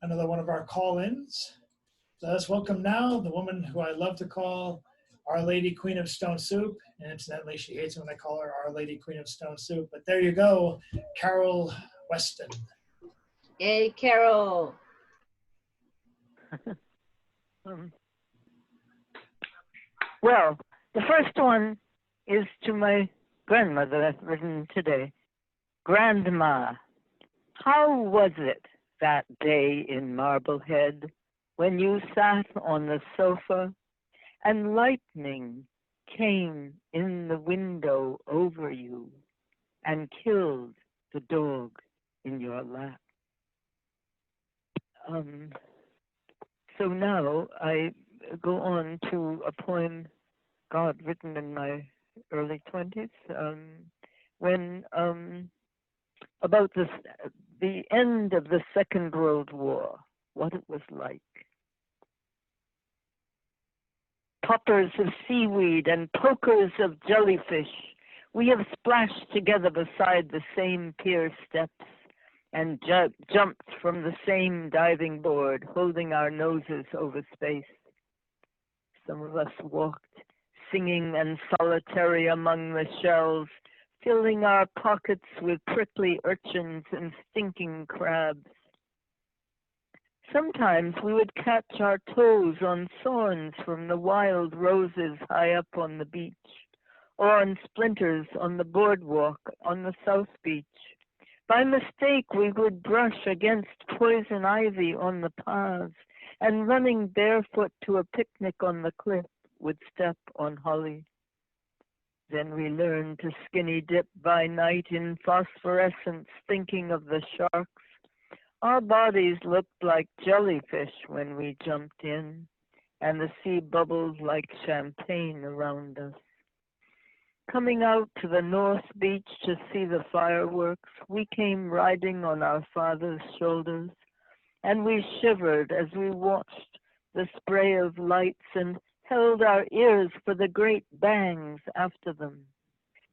Another one of our call-ins. So let's welcome now the woman who I love to call Our Lady Queen of Stone Soup. And incidentally, she hates when I call her Our Lady Queen of Stone Soup. But there you go, Carol Weston. Hey, Carol. Well, the first one is to my grandmother I've written today. Grandma, how was it that day in Marblehead when you sat on the sofa and lightning came in the window over you and killed the dog in your lap. So now I go on to a poem, God, written in my early 20s, when about the end of the Second World War, what it was like. Poppers of seaweed and pokers of jellyfish, we have splashed together beside the same pier steps and jumped from the same diving board, holding our noses over space. Some of us walked, singing and solitary among the shells, filling our pockets with prickly urchins and stinking crabs. Sometimes we would catch our toes on thorns from the wild roses high up on the beach, or on splinters on the boardwalk on the South Beach. By mistake, we would brush against poison ivy on the paths, and running barefoot to a picnic on the cliff would step on holly. Then we learned to skinny dip by night in phosphorescence, thinking of the sharks. Our bodies looked like jellyfish when we jumped in, and the sea bubbled like champagne around us. Coming out to the North Beach to see the fireworks, we came riding on our father's shoulders, and we shivered as we watched the spray of lights and held our ears for the great bangs after them.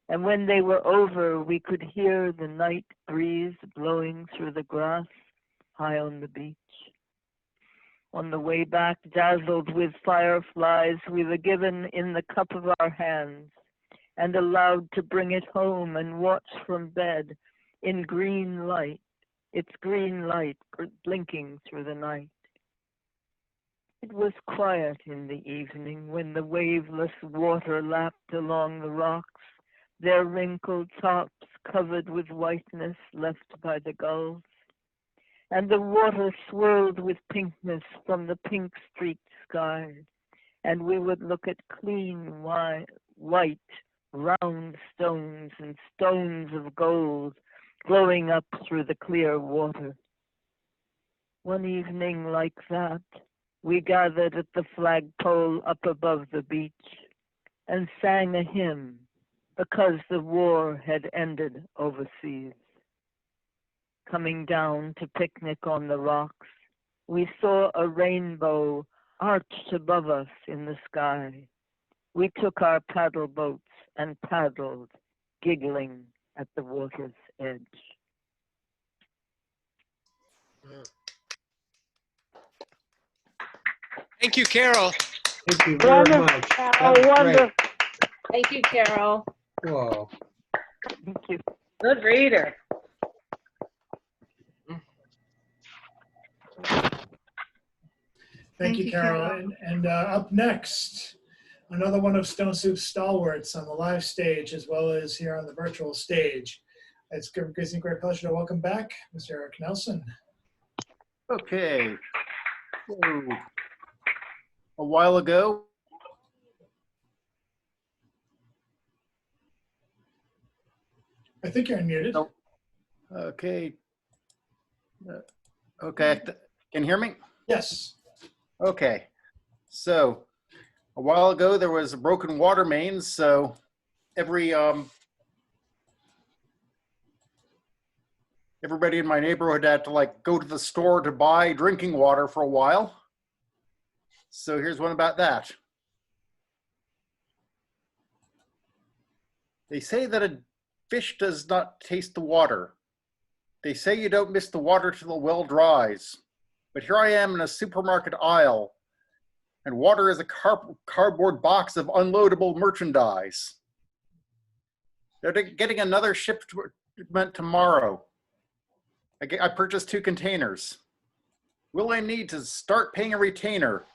And when they were over, we could hear the night breeze blowing through the grass high on the beach. On the way back, dazzled with fireflies, we were given in the cup of our hands and allowed to bring it home and watch from bed in green light, its green light blinking through the night. It was quiet in the evening when the waveless water lapped along the rocks, their wrinkled tops covered with whiteness left by the gulls. And the water swirled with pinkness from the pink-streaked sky, and we would look at clean, white, round stones and stones of gold glowing up through the clear water. One evening like that, we gathered at the flagpole up above the beach and sang a hymn because the war had ended overseas. Coming down to picnic on the rocks, we saw a rainbow arched above us in the sky. We took our paddle boats and paddled, giggling at the water's edge. Thank you, Carol. Thank you very much. That was wonderful. great. Thank you, Carol. Whoa. Thank you. Good reader. Thank you, Carol. And up next, another one of Stone Soup's stalwarts on the live stage as well as here on the virtual stage. It gives me great pleasure to welcome back Mr. Erik Nelson. Okay. So, a while ago, I think you're unmuted. oh, okay. Okay, can you hear me? Yes. Okay, so a while ago there was a broken water main, so everybody in my neighborhood had to like go to the store to buy drinking water for a while. So here's one about that. They say that a fish does not taste the water. They say you don't miss the water till the well dries. But here I am in a supermarket aisle, and water is a cardboard box of unloadable merchandise. They're getting another shipment tomorrow. I purchased 2 containers. Will I need to start paying a retainer?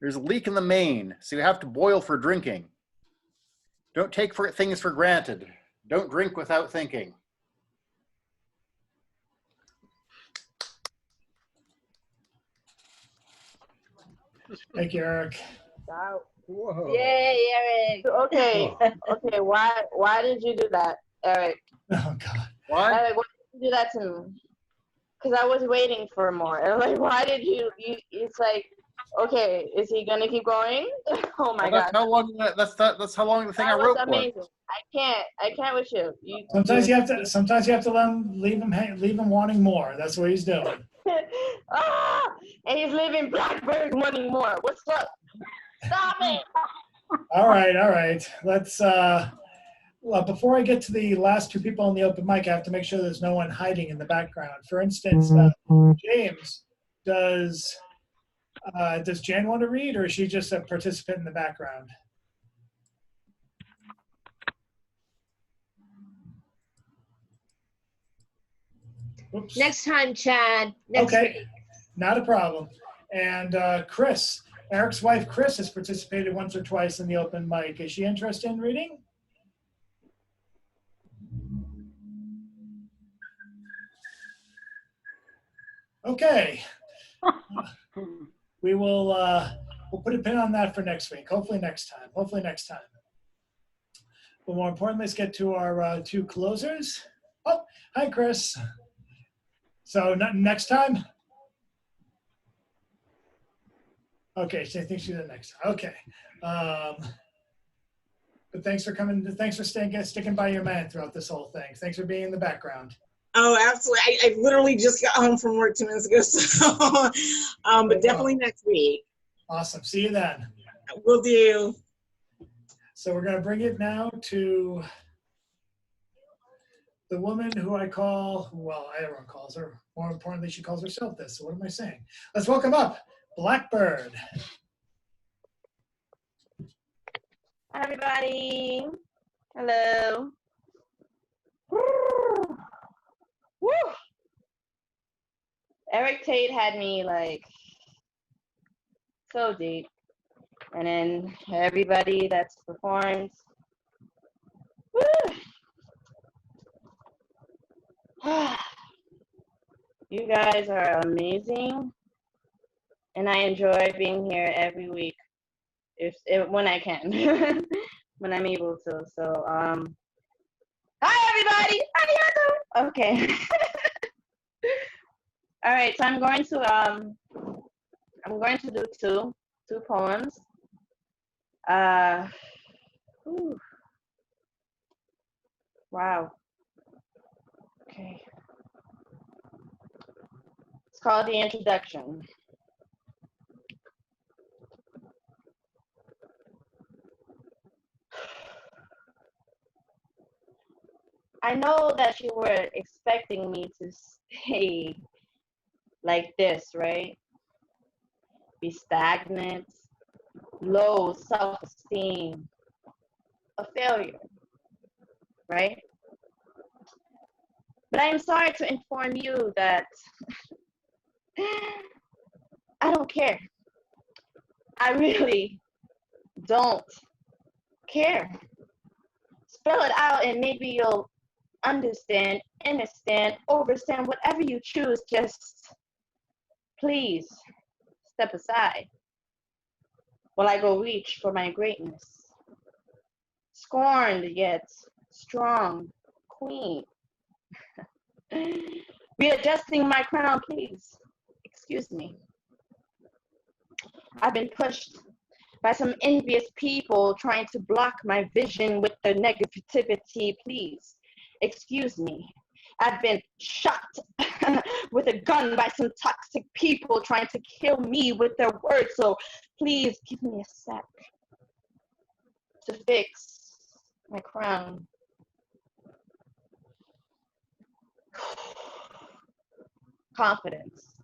There's a leak in the main, so you have to boil for drinking. Don't take things for granted. Don't drink without thinking. Thank you, Erik. Wow. Whoa. Yay, Erik. Okay, okay. Why did you do that? Eric. Oh God. Why? Eric, why did you do that to me? Because I was waiting for more. I'm like, why did you? It's like, okay, is he gonna keep going? Oh my Well, God. that's how long the thing I That wrote was was. amazing. I can't with you. Sometimes you have to. Sometimes you have to leave him wanting more. That's what he's doing. Ah! And he's leaving Blackbird wanting more. What's up? Stop it! All right. Let's. Well, before I get to the last two people on the open mic, I have to make sure there's no one hiding in the background. For instance, James, does Jan want to read, or is she just a participant in the background? Oops. Next time, Chad. Next Okay, week. not a problem. And Chris, Eric's wife, Chris, has participated once or twice in the open mic. Is she interested in reading? Okay. We will we'll put a pin on that for next week. Hopefully next time. But more importantly, let's get to our two closers. Oh, hi, Chris. So next time? Okay, so I think she's the next time. Okay. But thanks for coming. Thanks for sticking by your man throughout this whole thing. Thanks for being in the background. Oh, absolutely. I literally just got home from work 2 minutes ago. So, but definitely next week. Awesome. See you then. Will do. So we're going to bring it now to the woman who I call, well, everyone calls her. More importantly, she calls herself this. So what am I saying? Let's welcome up Blackbird. Hi, everybody. Hello. Woo! Eric Tate had me like so deep. And then everybody that's performed. Woo! You guys are amazing. And I enjoy being here every week. When I can. When I'm able to. So hi everybody! How you doing? Okay. All right, so I'm going to do two poems. Whew. Wow. Okay. It's called The Introduction. I know that you were expecting me to stay like this, right? Be stagnant, low self-esteem, a failure, right? But I am sorry to inform you that I don't care. I really don't care. Spell it out and maybe you'll understand, overstand, whatever you choose. Just please step aside while I go reach for my greatness. Scorned yet strong queen. Readjusting my crown, please. Excuse me. I've been pushed by some envious people trying to block my vision with their negativity, please. Excuse me. I've been shot with a gun by some toxic people trying to kill me with their words, so please give me a sec to fix my crown. Confidence,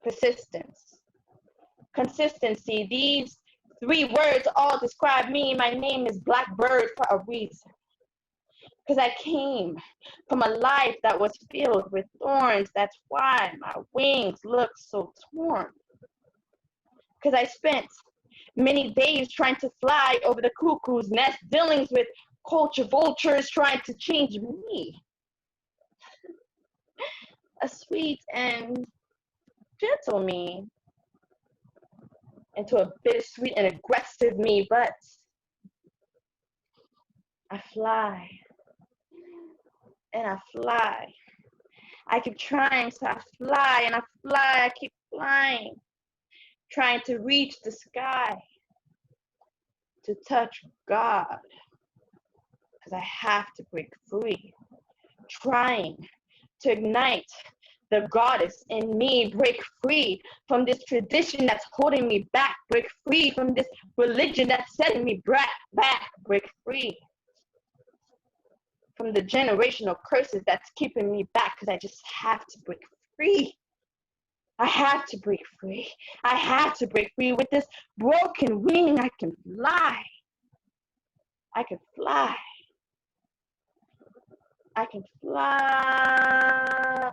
persistence, consistency. These three words all describe me. My name is Blackbird for a reason. Because I came from a life that was filled with thorns. That's why my wings look so torn. Because I spent many days trying to fly over the cuckoo's nest, dealing with culture vultures trying to change me. A sweet and gentle me into a bittersweet and aggressive me, but I fly and I fly. I keep trying, so I fly and I fly. I keep flying, trying to reach the sky, to touch God, because I have to break free. Trying to ignite the goddess in me, break free from this tradition that's holding me back, break free from this religion that's setting me back, break free from the generational curses that's keeping me back, because I just have to break free. I have to break free. I have to break free. With this broken wing, I can fly. I can fly. I can fly.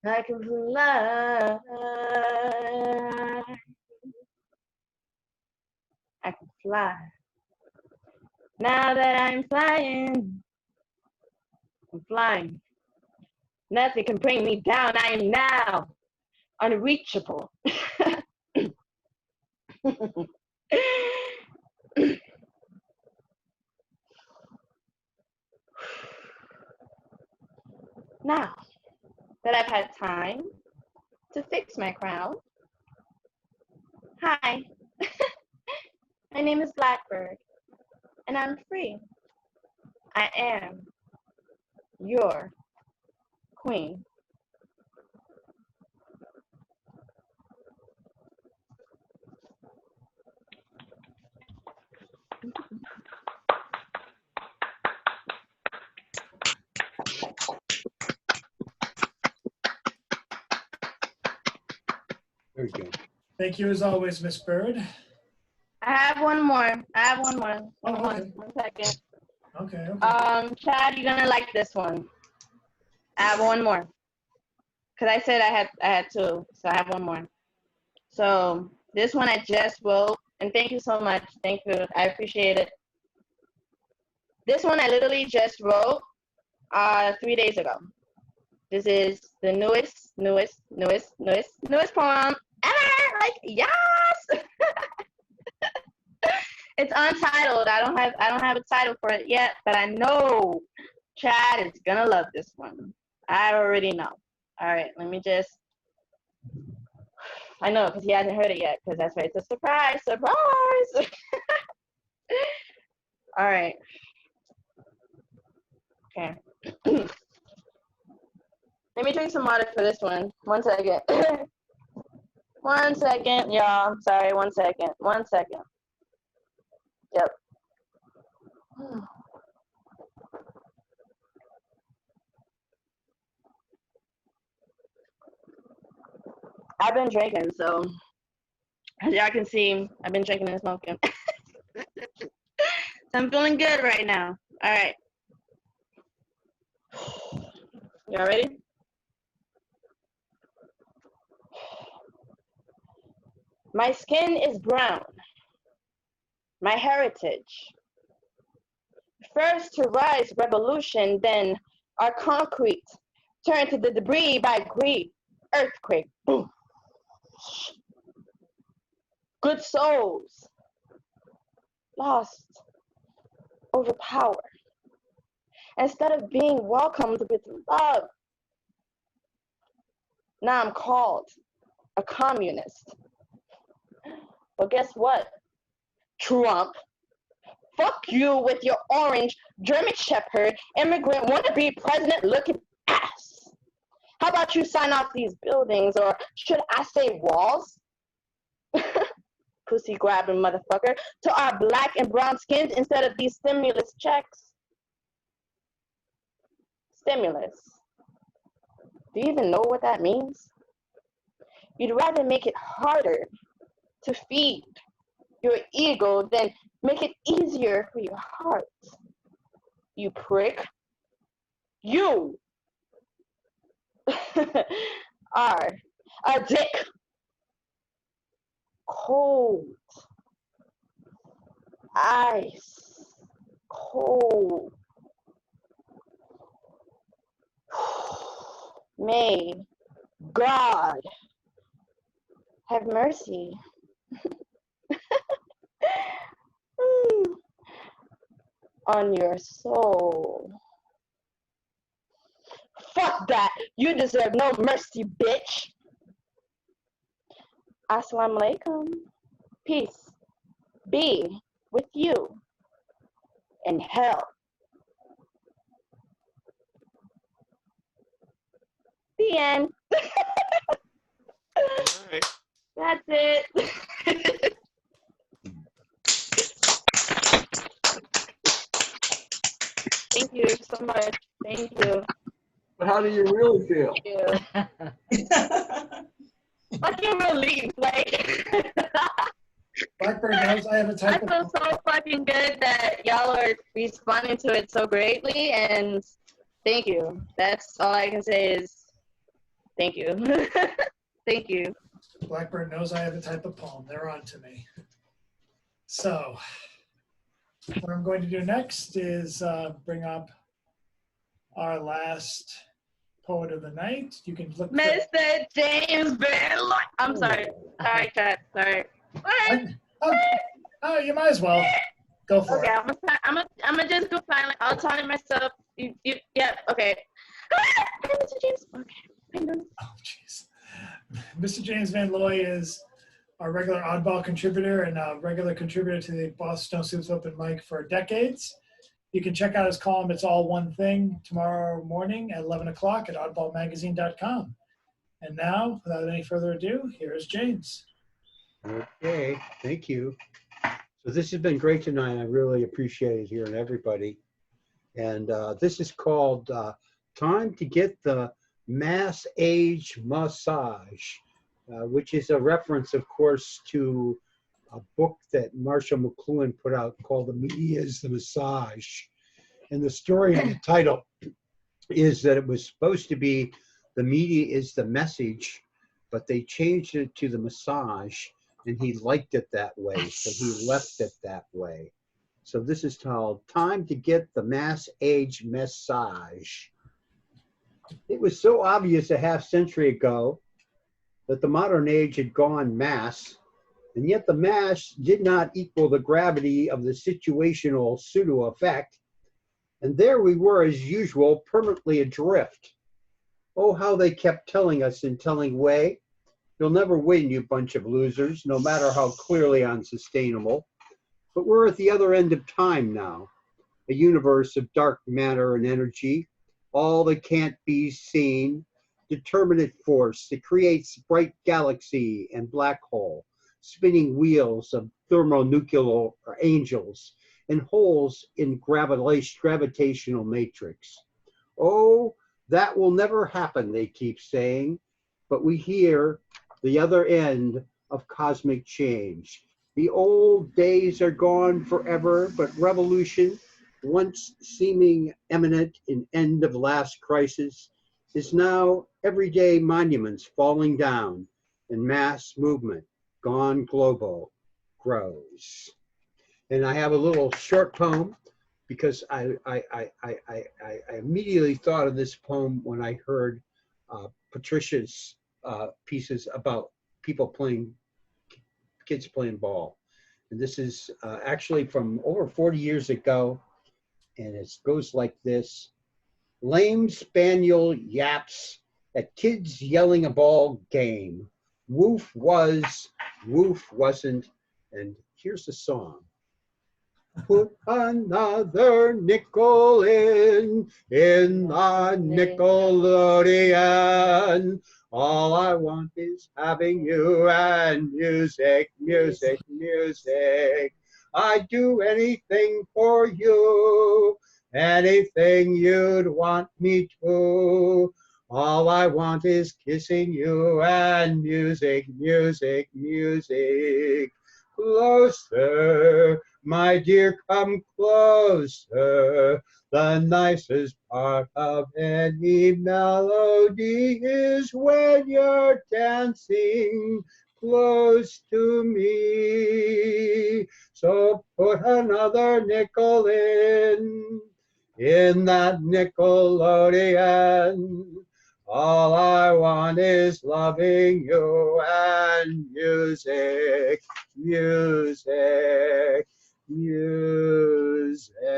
I can fly. I can fly. Now that I'm flying, I'm flying. Nothing can bring me down. I am now unreachable. Now that I've had time to fix my crown, hi, my name is Blackbird, and I'm free. I am your queen. Very good. Thank you as always, Miss Bird. I have one more. Okay. One second. Okay. Chad, you're gonna like this one. I have one more. Cause I said I had two, so I have one more. So this one I just wrote, and thank you so much. Thank you. I appreciate it. This one I literally just wrote 3 days ago. This is the newest poem ever. Like, yes. It's untitled. I don't have a title for it yet, but I know Chad is gonna love this one. I already know. All right, let me just. I know, because he hasn't heard it yet, because that's why it's a surprise. All right. Okay. Let me drink some water for this one. 1 second. 1 second, y'all. Sorry, 1 second. 1 second. Yep. I've been drinking, so as y'all can see, I've been drinking and smoking. So I'm feeling good right now. All right. Y'all ready? My skin is brown. My heritage. First to rise revolution, then our concrete turned to the debris by greed. Earthquake. Boom. Good souls lost over power. Instead of being welcomed with love, now I'm called a communist. But guess what, Trump? Fuck you with your orange German Shepherd immigrant wannabe president looking ass. How about you sign off these buildings, or should I say walls? Pussy grabbing motherfucker, to our black and brown skins instead of these stimulus checks. Stimulus. Do you even know what that means? You'd rather make it harder to feed your ego than make it easier for your heart. You prick. You are a dick. Cold. Ice. Cold. May God have mercy on your soul. Fuck that! You deserve no mercy, bitch! Assalamu alaikum. Peace be with you in hell. The end. All right. That's it. Thank you so much. Thank you. But how do you really feel? Thank you. Fucking relief, like. Blackbird knows I have a I type of feel so fucking good that y'all are responding to it so greatly, and thank you. That's all I can say is thank you. Thank you. Blackbird knows I have a type of poem. They're on to me. So what I'm going to do next is bring up our last poet of the night. You can look. Mr. James Van Lloyd. I'm sorry. Sorry, Chad. Sorry. Oh, you might as well. Go for Okay, it. I'm gonna just go silent. I'll tell you myself. Yeah, okay. Mr. James. Okay. Oh, jeez. Mr. James Van Loy is our regular oddball contributor and a regular contributor to the Boston Stone Soup's open mic for decades. You can check out his column, It's All One Thing, tomorrow morning at 11 o'clock at oddballmagazine.com. And now, without any further ado, here is James. Okay, thank you. So this has been great tonight. I really appreciate it hearing everybody. And this is called Time to Get the Mass Age Massage, which is a reference, of course, to a book that Marshall McLuhan put out called The Media is the Massage. And the story and the title is that it was supposed to be The Media is the Message, but they changed it to the massage, and he liked it that way, so he left it that way. So this is called Time to Get the Mass Age Massage. It was so obvious a half-century ago that the modern age had gone mass, and yet the mass did not equal the gravity of the situational pseudo-effect, and there we were, as usual, permanently adrift. Oh, how they kept telling us in telling way, you'll never win, you bunch of losers, no matter how clearly unsustainable. But we're at the other end of time now, a universe of dark matter and energy, all that can't be seen, determinate force that creates bright galaxy and black hole, spinning wheels of thermonuclear angels, and holes in gravitational matrix. Oh, that will never happen, they keep saying, but we hear the other end of cosmic change. The old days are gone forever, but revolution, once seeming imminent in end of last crisis, is now everyday monuments falling down, and mass movement, gone global, grows. And I have a little short poem because I immediately thought of this poem when I heard Patricia's pieces about kids playing ball. And this is actually from over 40 years ago, and it goes like this. Lame spaniel yaps at kids yelling a ball game. Woof was, woof wasn't, and here's the song. Put another nickel in the Nickelodeon. All I want is having you and music, music, music. I'd do anything for you, anything you'd want me to. All I want is kissing you and music, music, music. Closer, my dear, come closer. The nicest part of any melody is when you're dancing close to me. So put another nickel in that Nickelodeon. All I want is loving you and music, music, music. his head.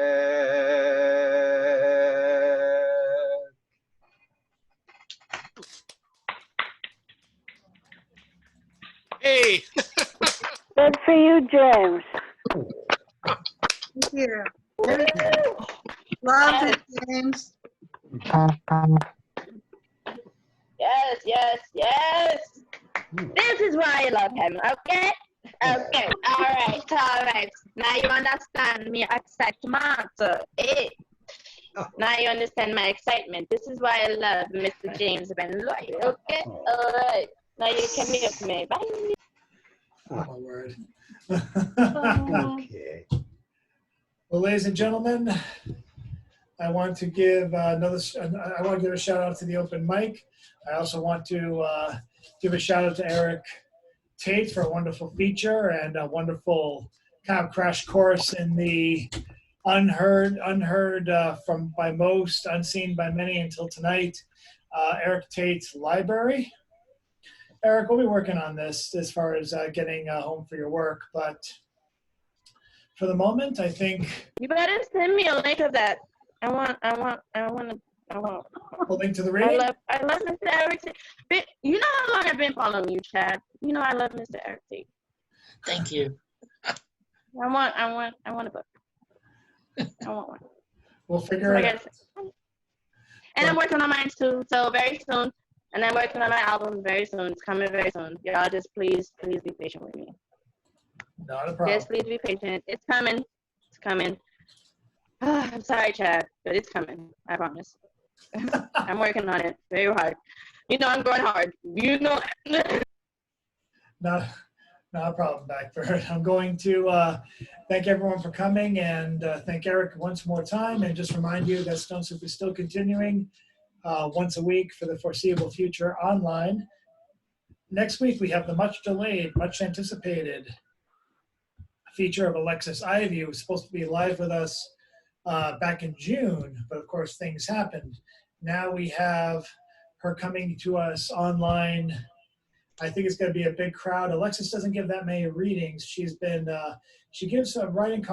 Hey. Good for you, James. Thank you. Love it, James. Yes, yes, yes. This is why I love him, okay? Okay, all right. Now you understand me excitement, eh? Now you understand my excitement. This is why I love Mr. James Ben Lloyd, okay? All right. Now you can mute me. Bye. Oh, my word. Okay. Well, ladies and gentlemen, I want to give I want to give a shout out to the open mic. I also want to give a shout out to Erik Tate for a wonderful feature and a wonderful kind of crash course in the unheard from by most, unseen by many until tonight. Erik Tate's library. Erik, we'll be working on this as far as getting home for your work, but for the moment, I think You better send me a link of that. I want. a link to the reading. I love Mr. Erik Tate. But you know how long I've been following you, Chad. You know I love Mr. Erik Tate. Thank you. I want a book. I want one. We'll figure it out. And I'm working on mine too, so very soon. And I'm working on my album very soon. It's coming very soon. Y'all just please be patient with me. Not a problem. Just please be patient. It's coming. It's coming. I'm sorry, Chad, but it's coming. I promise. I'm working on it very hard. You know I'm going hard. You know. Not a problem, Blackbird. I'm going to thank everyone for coming and thank Erik once more time and just remind you that Stone Soup is still continuing once a week for the foreseeable future online. Next week, we have the much delayed, much anticipated feature of Alexis Ivy, who was supposed to be live with us back in June, but of course things happened. Now we have her coming to us online. I think it's going to be a big crowd. Alexis doesn't give that many readings. She's been, she gives writing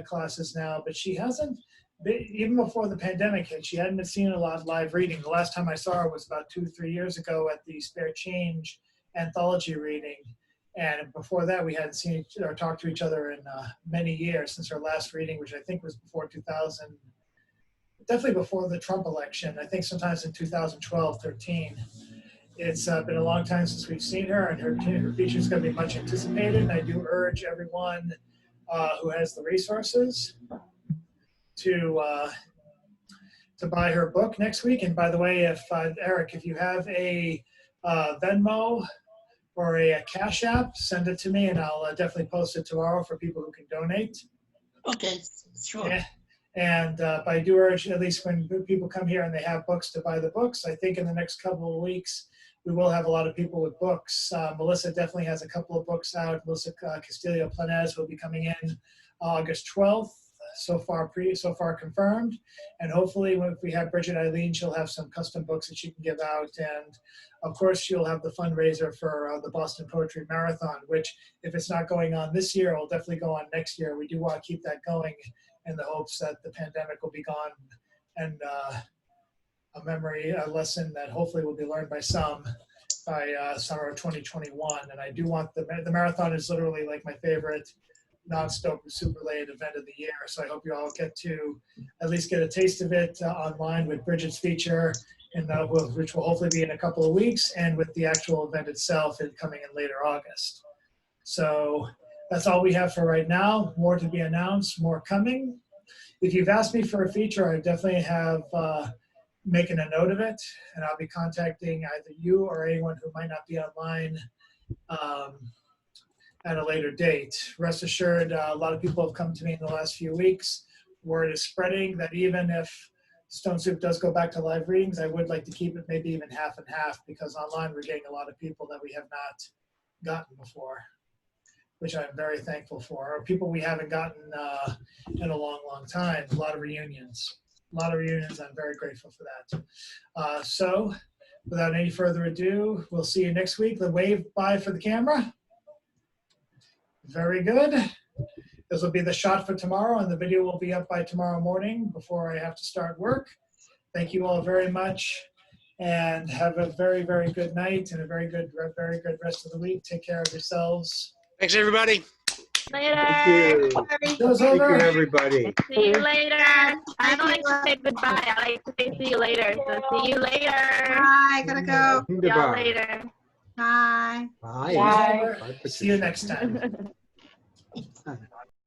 classes now, but she hasn't, even before the pandemic hit, she hadn't been seeing a lot of live reading. The last time I saw her was about 2-3 years ago at the Spare Change anthology reading. And before that, we hadn't seen or talked to each other in many years since her last reading, which I think was before 2000, definitely before the Trump election. I think sometimes in 2012, 13. It's been a long time since we've seen her, and her feature is going to be much anticipated. And I do urge everyone who has the resources to buy her book next week. And by the way, if Erik, if you have a Venmo or a Cash App, send it to me, and I'll definitely post it tomorrow for people who can donate. Okay, sure. Yeah. And but I do urge, at least when people come here and they have books, to buy the books. I think in the next couple of weeks, we will have a lot of people with books. Melissa definitely has a couple of books out. Melissa Castillo-Planez will be coming in August 12th. So far confirmed. And hopefully if we have Bridget Eileen, she'll have some custom books that she can give out. And of course, she'll have the fundraiser for the Boston Poetry Marathon, which if it's not going on this year, will definitely go on next year. We do want to keep that going in the hopes that the pandemic will be gone and a lesson that hopefully will be learned by some by summer of 2021. And I do want the marathon is literally like my favorite non-stop super late event of the year. So I hope you all get to at least get a taste of it online with Bridget's feature, and which will hopefully be in a couple of weeks, and with the actual event itself coming in later August. So that's all we have for right now. More to be announced, more coming. If you've asked me for a feature, I definitely have making a note of it, and I'll be contacting either you or anyone who might not be online at a later date. Rest assured, a lot of people have come to me in the last few weeks. Word is spreading that even if Stone Soup does go back to live readings, I would like to keep it maybe even half and half, because online we're getting a lot of people that we have not gotten before, which I'm very thankful for, or people we haven't gotten in a long, long time. A lot of reunions. I'm very grateful for that. So without any further ado, we'll see you next week. The wave bye for the camera. Very good. This will be the shot for tomorrow, and the video will be up by tomorrow morning before I have to start work. Thank you all very much, and have a very, very good night and a very good rest of the week. Take care of yourselves. Thanks, everybody. Later. Thank you. Show's Thank you, over. everybody. See you later. I don't like to say goodbye. I like to say see you later. So see you later. Bye, gotta go. See y'all Goodbye. later. Bye. Bye. Show's over. Bye, See you Patricia. next time.